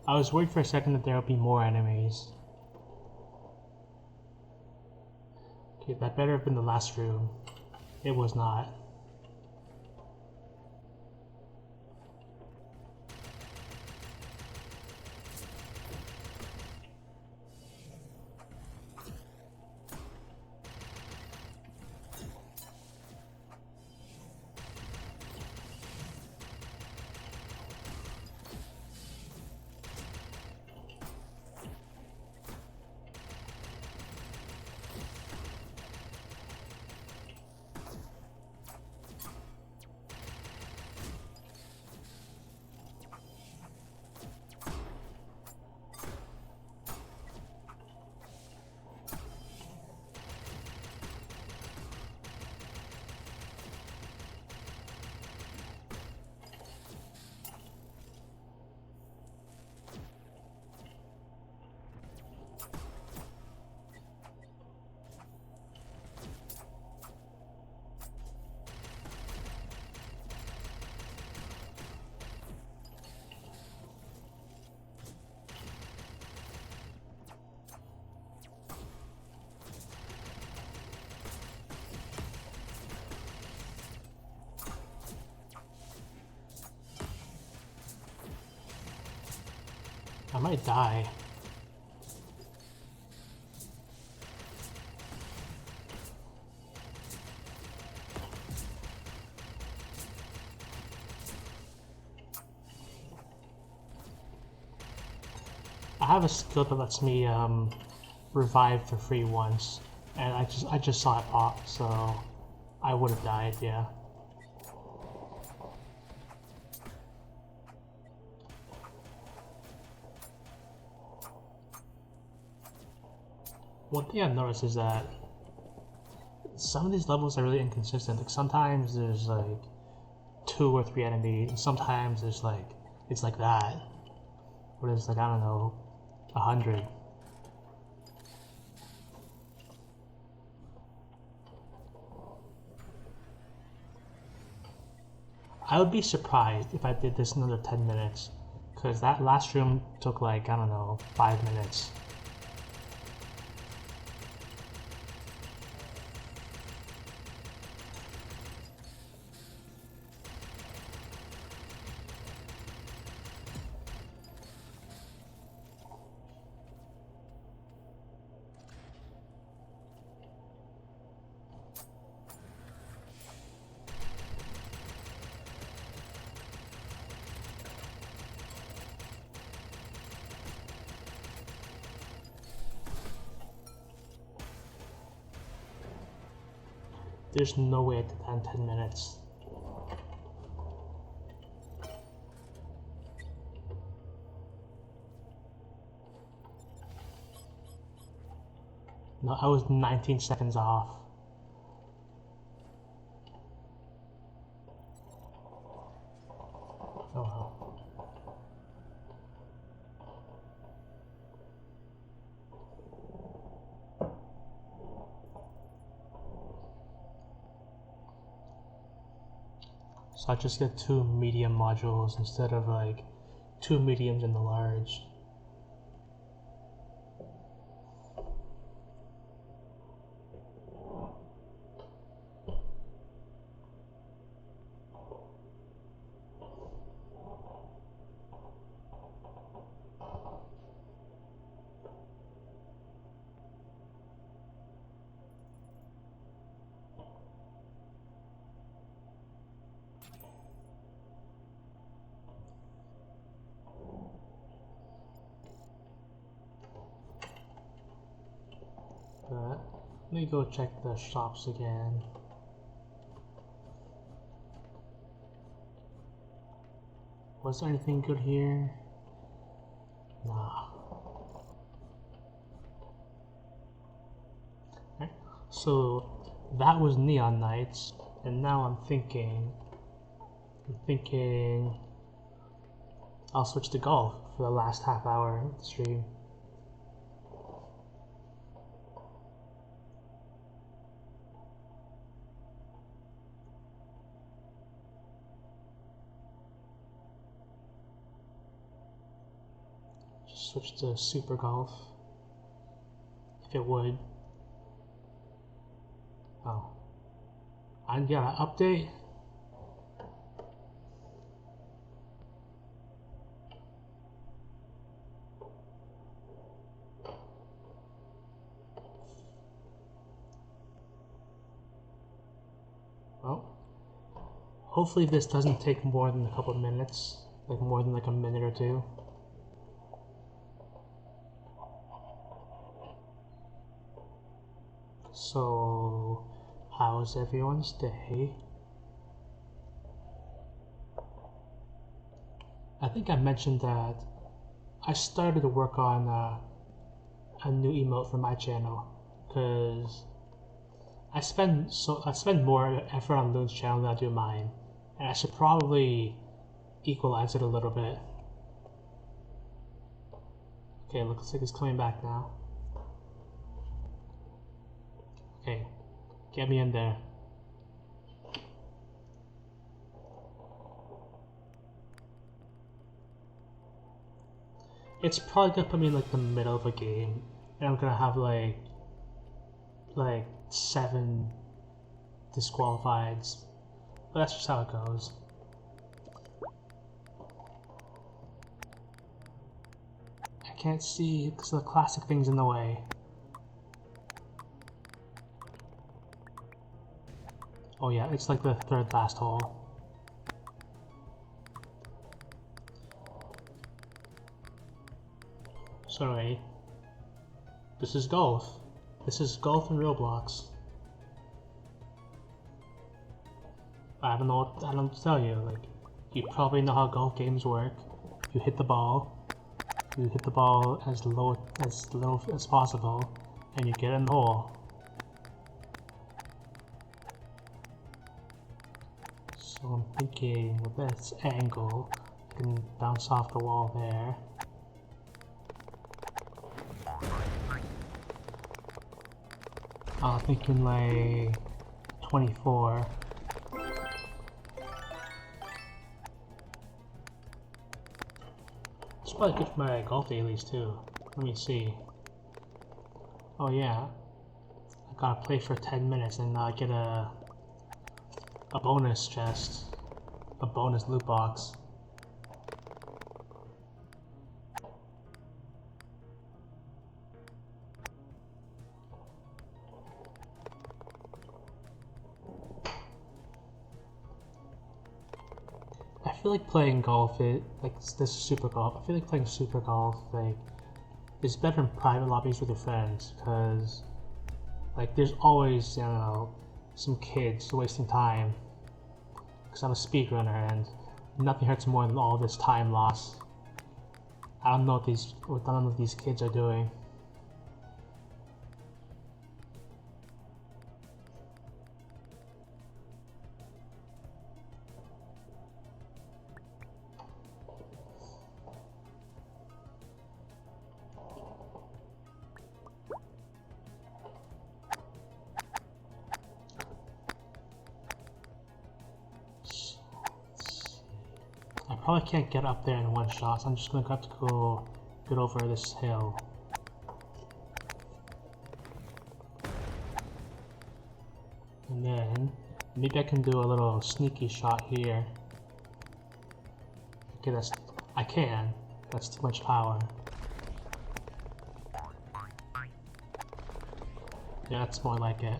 I was worried for a second that there would be more enemies. Okay, that better have been the last room. It was not. I might die. I have a skill that lets me revive for free once, and I just saw it pop, so I would have died, yeah. One thing I've noticed is that some of these levels are really inconsistent. Like sometimes there's like 2 or 3 enemies, and sometimes there's like it's like that. What is like, I don't know, 100. I would be surprised if I did this another 10 minutes, because that last room took like, I don't know, 5 minutes. There's no way to end 10 minutes. No, I was 19 seconds off. Oh well. So I just get 2 medium modules instead of like 2 mediums and the large. But let me go check the shops again. Was there anything good here? Nah. Right. So that was Neon Knights, and now I'm thinking I'll switch to golf for the last half hour of the stream. Switch to Super Golf, if it would. Oh, I got an update. Well, hopefully this doesn't take more than a couple of minutes, like more than like a minute or two. So, how's everyone's day? I think I mentioned that I started to work on a new emote for my channel because I spend more effort on Loon's channel than I do mine, and I should probably equalize it a little bit. Okay, looks like it's coming back now. Okay, get me in there. It's probably gonna put me in like the middle of a game, and I'm gonna have like 7 disqualifieds. But that's just how it goes. I can't see because the classic thing's in the way. Oh yeah, it's like the 3rd last hole. Sorry. This is golf. This is golf and Roblox. I don't know what I don't tell you. Like, you probably know how golf games work. You hit the ball as low as possible, and you get in the hole. So I'm thinking with this angle, I can bounce off the wall there. I'm thinking like 24. It's probably good for my golf dailies too. Let me see. Oh yeah, I gotta play for 10 minutes and get a bonus chest, a bonus loot box. I feel like playing golf, this is Super Golf. I feel like playing Super Golf is better in private lobbies with your friends because there's always, I don't know, some kids wasting time. Because I'm a speedrunner and nothing hurts more than all this time loss. I don't know what these kids are doing. I probably can't get up there in one shot, so I'm just gonna have to go get over this hill. And then maybe I can do a little sneaky shot here. Okay, I can. That's too much power. Yeah, that's more like it.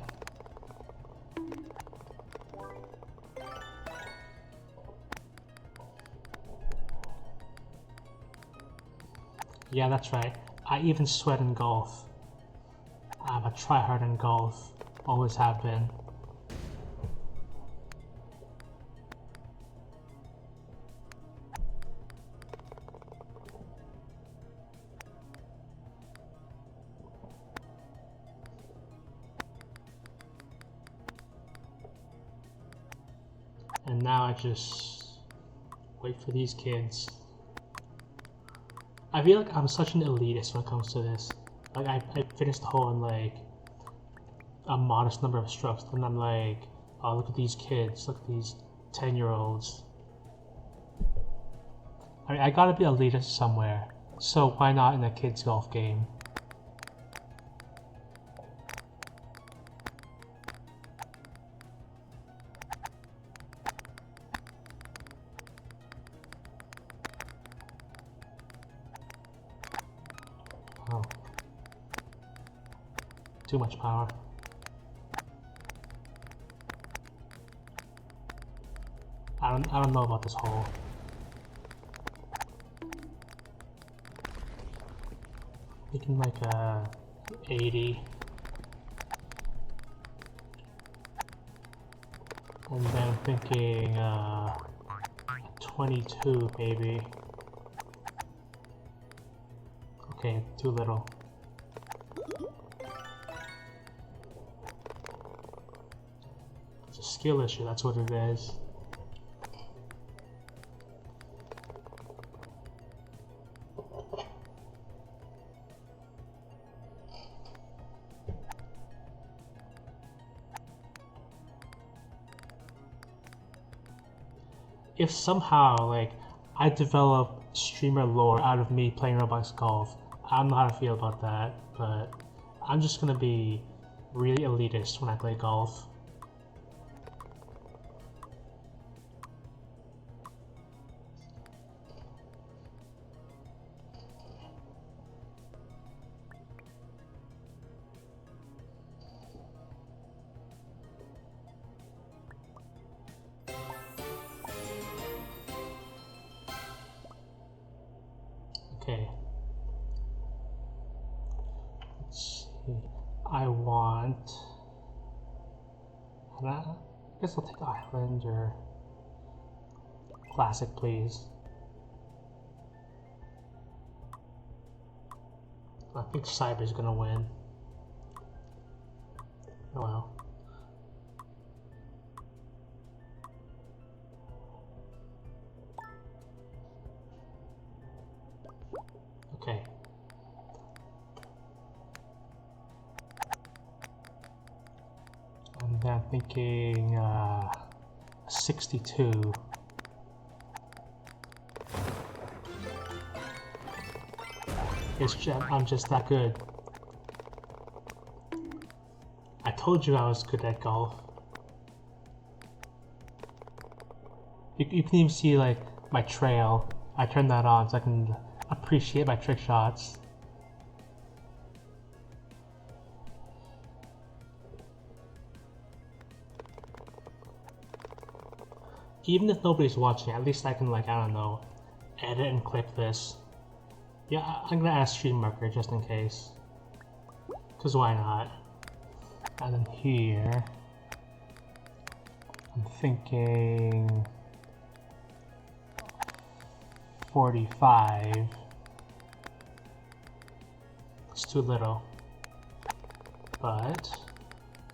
Yeah, that's right. I even sweat in golf. I'm a tryhard in golf. Always have been. And now I just wait for these kids. I feel like I'm such an elitist when it comes to this. Like I finished the hole in like a modest number of strokes, and I'm like, oh, look at these kids, look at these 10-year-olds. I mean, I gotta be elitist somewhere, so why not in a kids golf game? Oh. Too much power. I don't know about this hole. Making like a 80. And then thinking 22 maybe. Okay, too little. It's a skill issue, that's what it is. If somehow, like, I develop streamer lore out of me playing Roblox Golf, I don't know how to feel about that, but I'm just gonna be really elitist when I play golf. Okay. Let's see. I guess I'll take Island or Classic, please. I think Cyber's gonna win. Oh well. Okay. And then thinking 62. I'm just that good. I told you I was good at golf. You can even see like my trail. I turned that on so I can appreciate my trick shots. Even if nobody's watching, at least I can, like, I don't know, edit and clip this. Yeah, I'm gonna ask Stream Marker just in case. Cause why not? And then here, I'm thinking 45. It's too little. But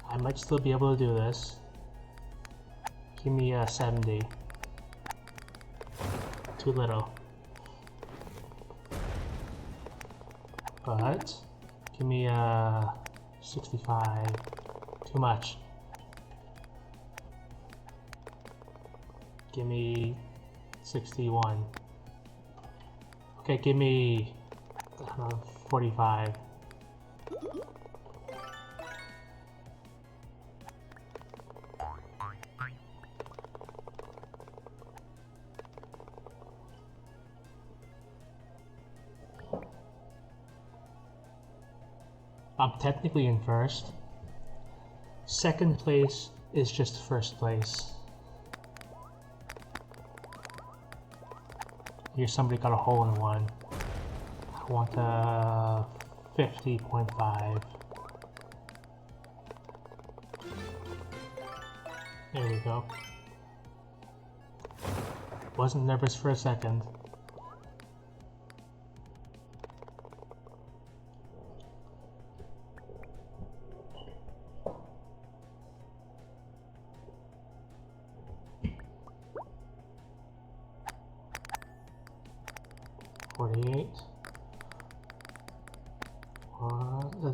I might still be able to do this. Give me a 70. Too little. But give me a 65. Too much. Give me 61. Okay, give me 45. I'm technically in first. Second place is just first place. Here somebody got a hole in one. I want a 50.5. There we go. Wasn't nervous for a second.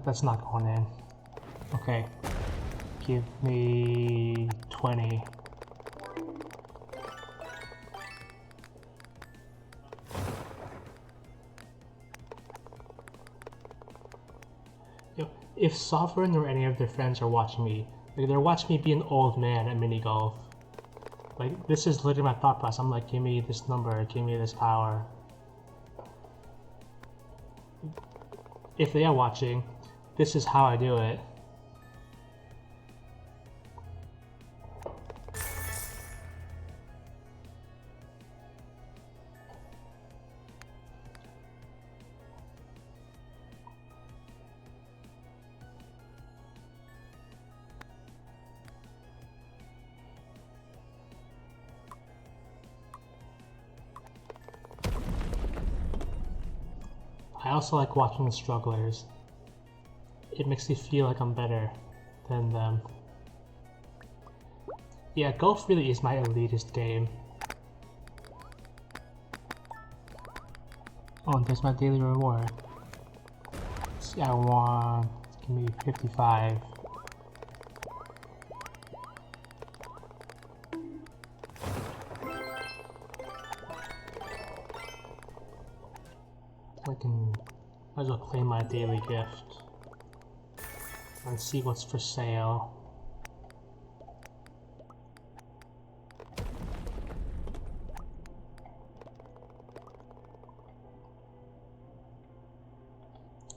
That's not going in. Okay. Give me 20. If Sovereign or any of their friends are watching me, like they're watching me be an old man at mini golf. Like this is literally my thought process. I'm like, give me this number, give me this power. If they are watching, this is how I do it. I also like watching the strugglers. It makes me feel like I'm better than them. Yeah, golf really is my elitist game. Oh, and there's my daily reward. See, I want... give me 55. I can... might as well claim my daily gift. And see what's for sale.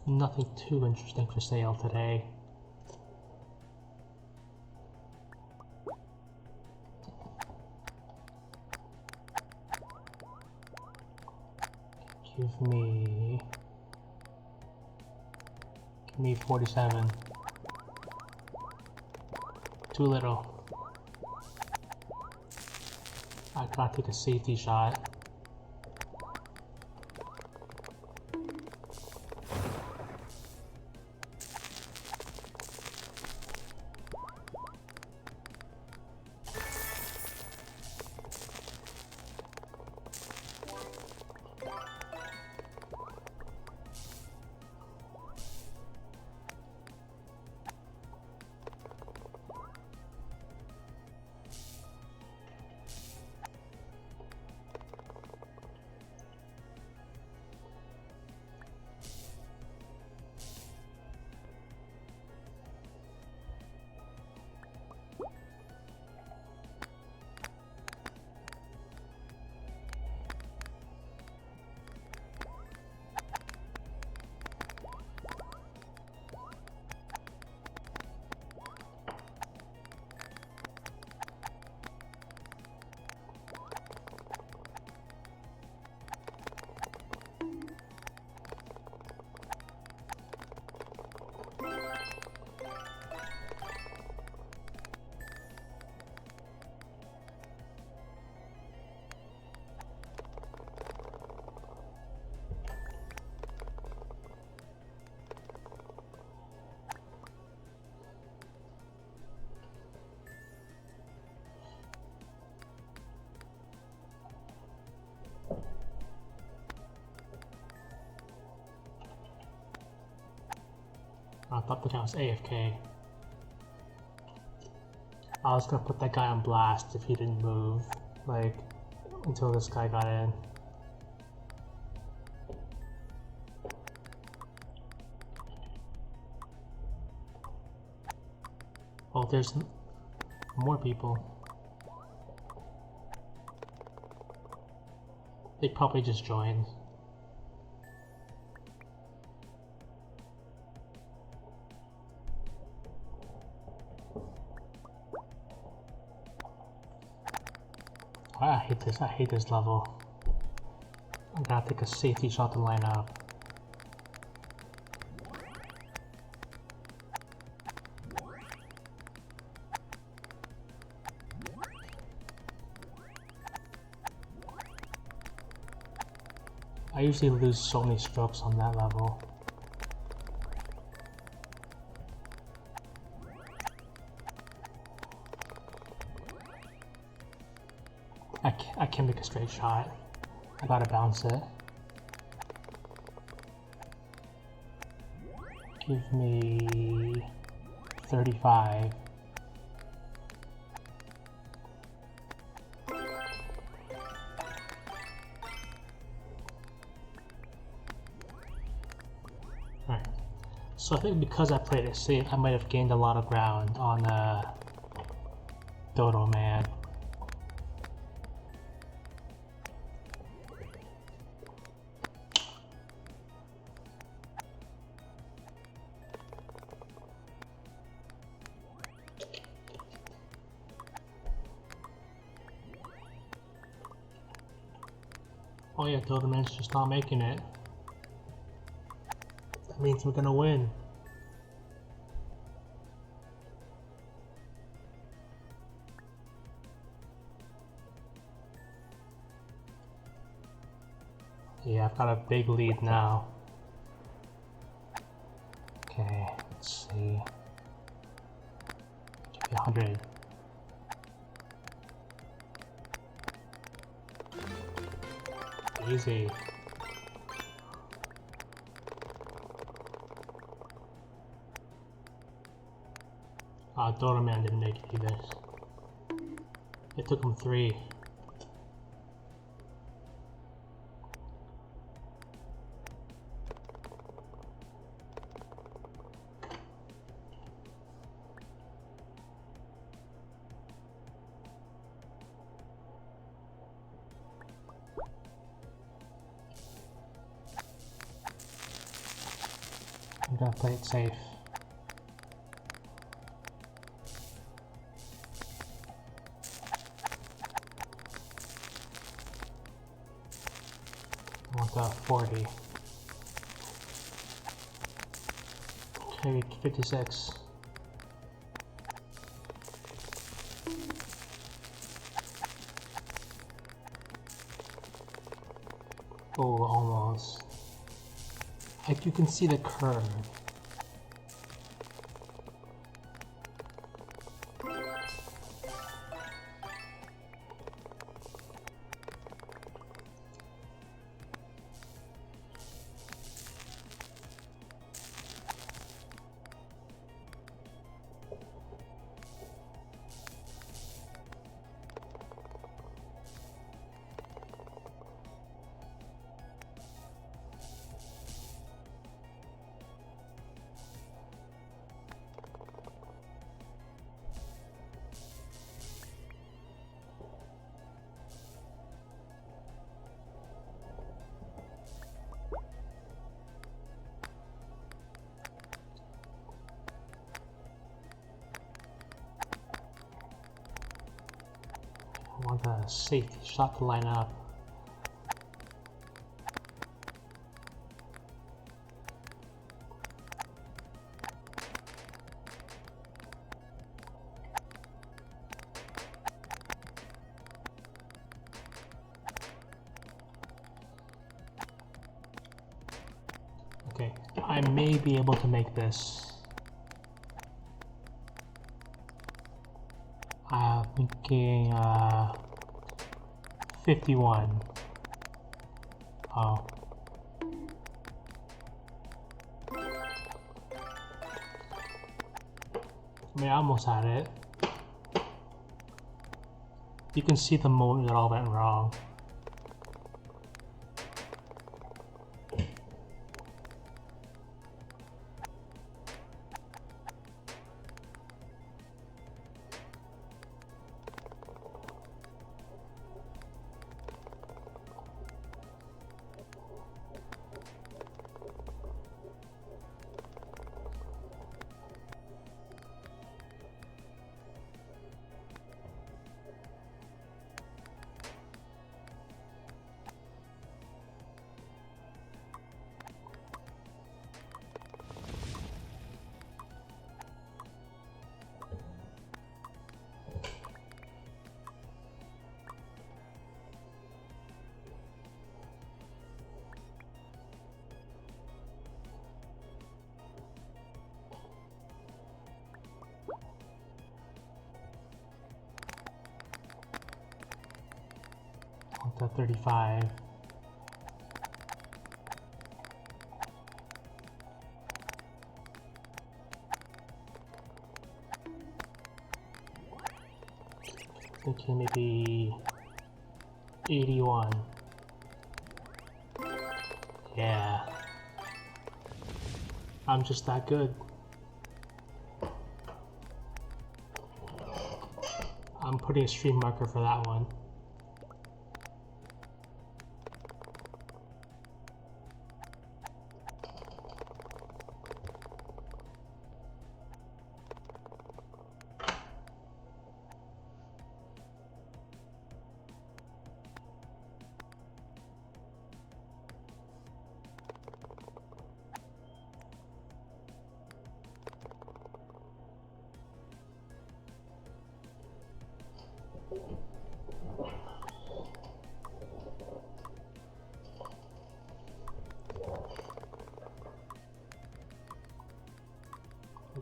Nothing too interesting for sale today. Give me 47. Too little. I gotta take a safety shot. I thought the guy was AFK. I was gonna put that guy on blast if he didn't move, like, until this guy got in. Oh, there's more people. They probably just joined. I hate this level. I gotta take a safety shot to line up. I usually lose so many strokes on that level. I can't make a straight shot. I gotta bounce it. Give me 35. Alright. So I think because I played it safe, I might have gained a lot of ground on Dodo Man. Oh yeah, Dodo Man's just not making it. That means we're gonna win. Yeah, I've got a big lead now. Okay, let's see. Give me 100. Easy. Dodo Man didn't make it either. It took him 3. I'm gonna play it safe. I want that 40. Okay, 56. Oh, almost. Like you can see the curve. I want a safety shot to line up. Okay, I may be able to make this. I'm thinking 51. Oh. I mean, I almost had it. You can see the moment it all went wrong. To 35. Thinking maybe 81. Yeah. I'm just that good. I'm putting a stream marker for that one.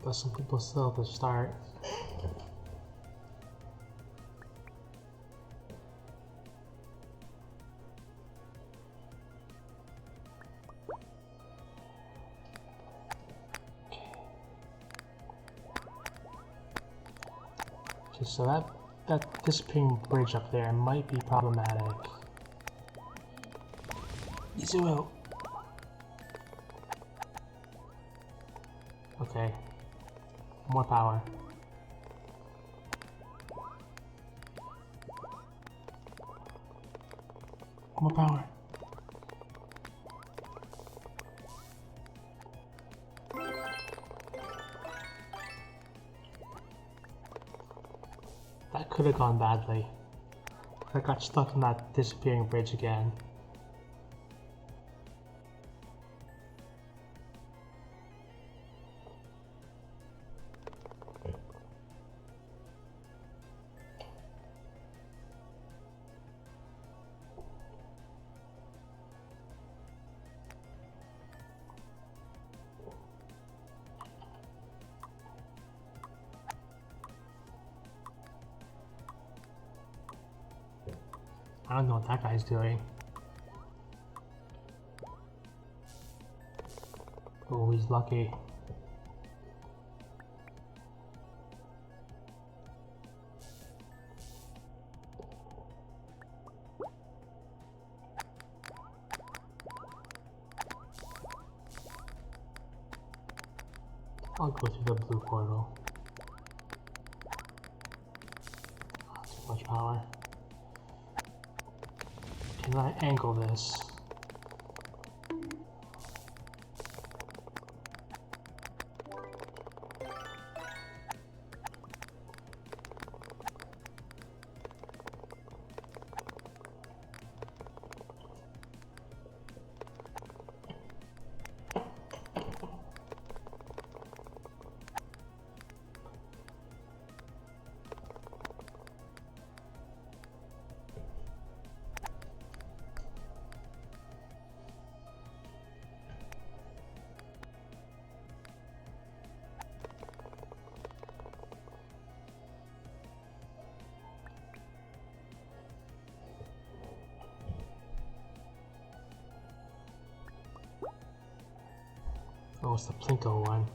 Got some people still to start. Okay, so that disappearing bridge up there might be problematic. Zoom out. Okay. More power. More power. That could have gone badly. I got stuck in that disappearing bridge again. I don't know what that guy's doing. Oh, he's lucky. I'll go through the blue portal. Too much power. Can I angle this? Oh, it's the Plinko one.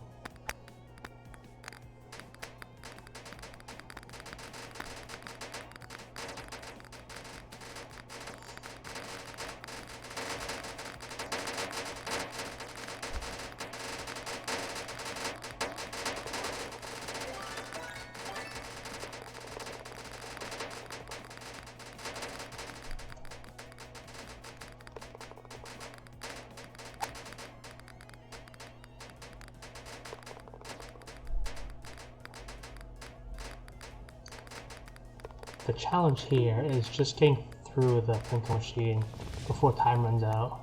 The challenge here is just getting through the printer machine before time runs out.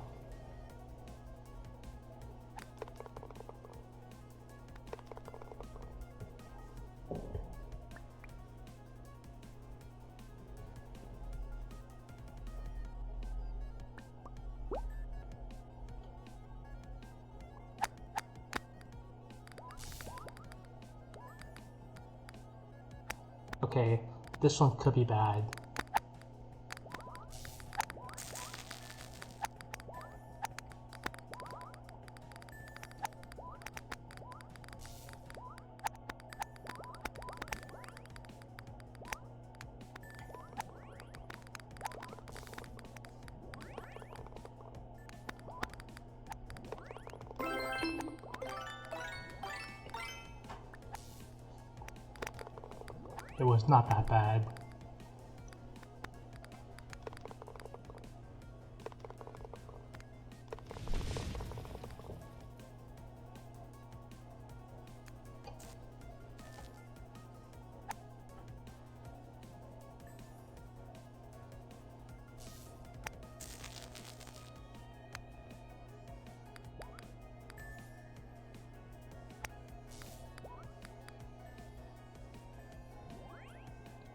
Okay, this one could be bad. It was not that bad.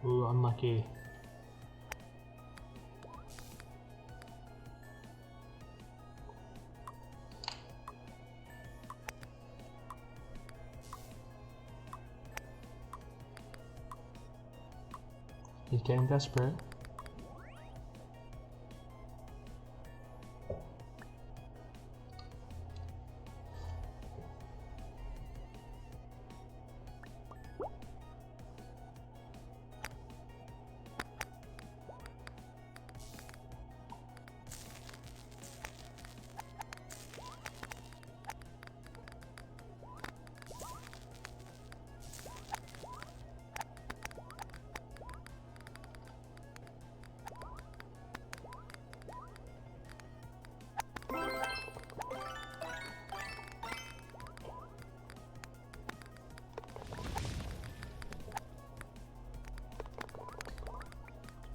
Ooh, unlucky. He's getting desperate.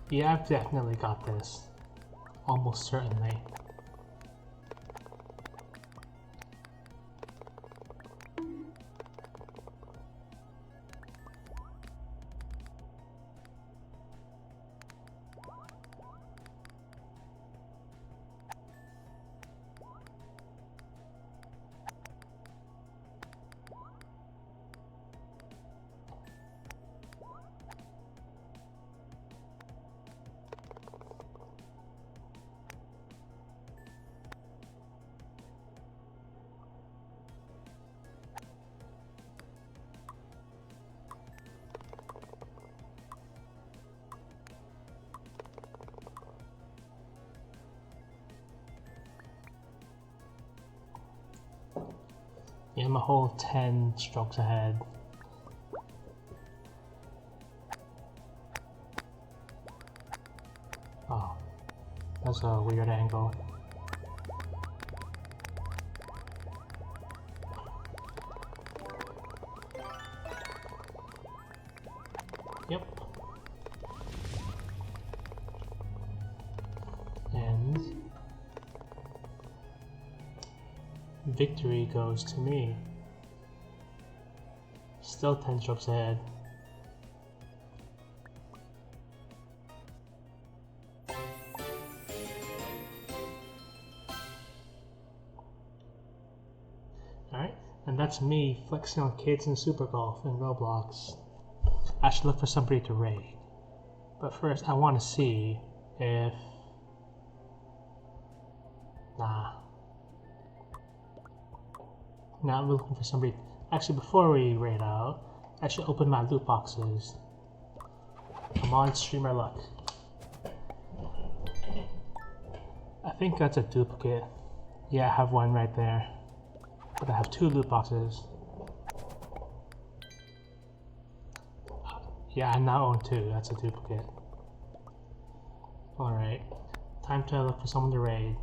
Yeah, I've definitely got this. Almost certainly. Yeah, I'm a whole 10 strokes ahead. Oh, that's a weird angle. Yep. And victory goes to me. Still 10 strokes ahead. Alright, and that's me flexing on kids in Super Golf in Roblox. I should look for somebody to raid. But first, I want to see if... Nah. Now I'm looking for somebody. Actually, before we raid out, I should open my loot boxes. Come on, streamer luck. I think that's a duplicate. Yeah, I have one right there. But I have 2 loot boxes. Yeah, I now own 2. That's a duplicate. Alright. Time to look for someone to raid.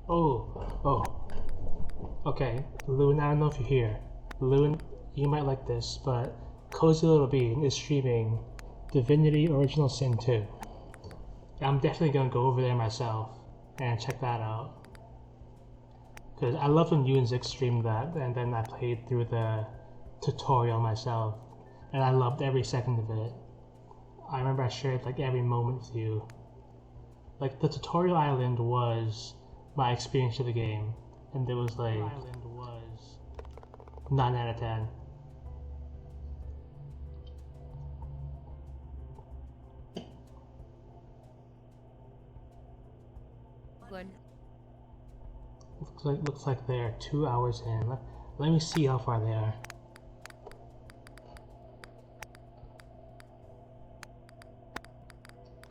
Oh. Okay, Loon, I don't know if you're here. Loon, you might like this, but Cozy Little Bean is streaming Divinity Original Sin 2. I'm definitely gonna go over there myself and check that out. Because I loved when you and Zik streamed that, and then I played through the tutorial myself, and I loved every second of it. I remember I shared like every moment with you. Like the tutorial island was my experience of the game, and it was like 9 out of 10. Good. Looks like they're 2 hours in. Let me see how far they are.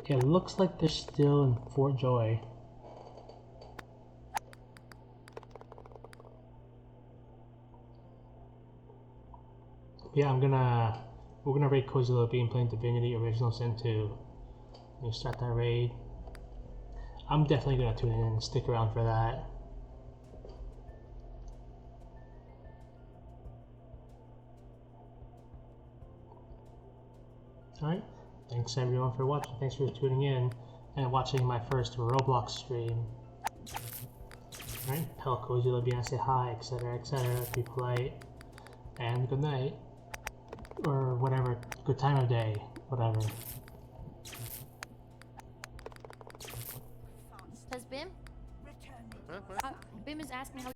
It looks like they're still in Fort Joy. Yeah, we're gonna raid Cozy Little Bean playing Divinity Original Sin 2. Let me start that raid. I'm definitely gonna tune in and stick around for that. Alright, thanks everyone for watching. Thanks for tuning in and watching my first Roblox stream. Alright, tell Cozy Little Bean I say hi, etc., etc., be polite, and good night. Or whatever, good time of day, whatever. Says Bim? Bim is asking how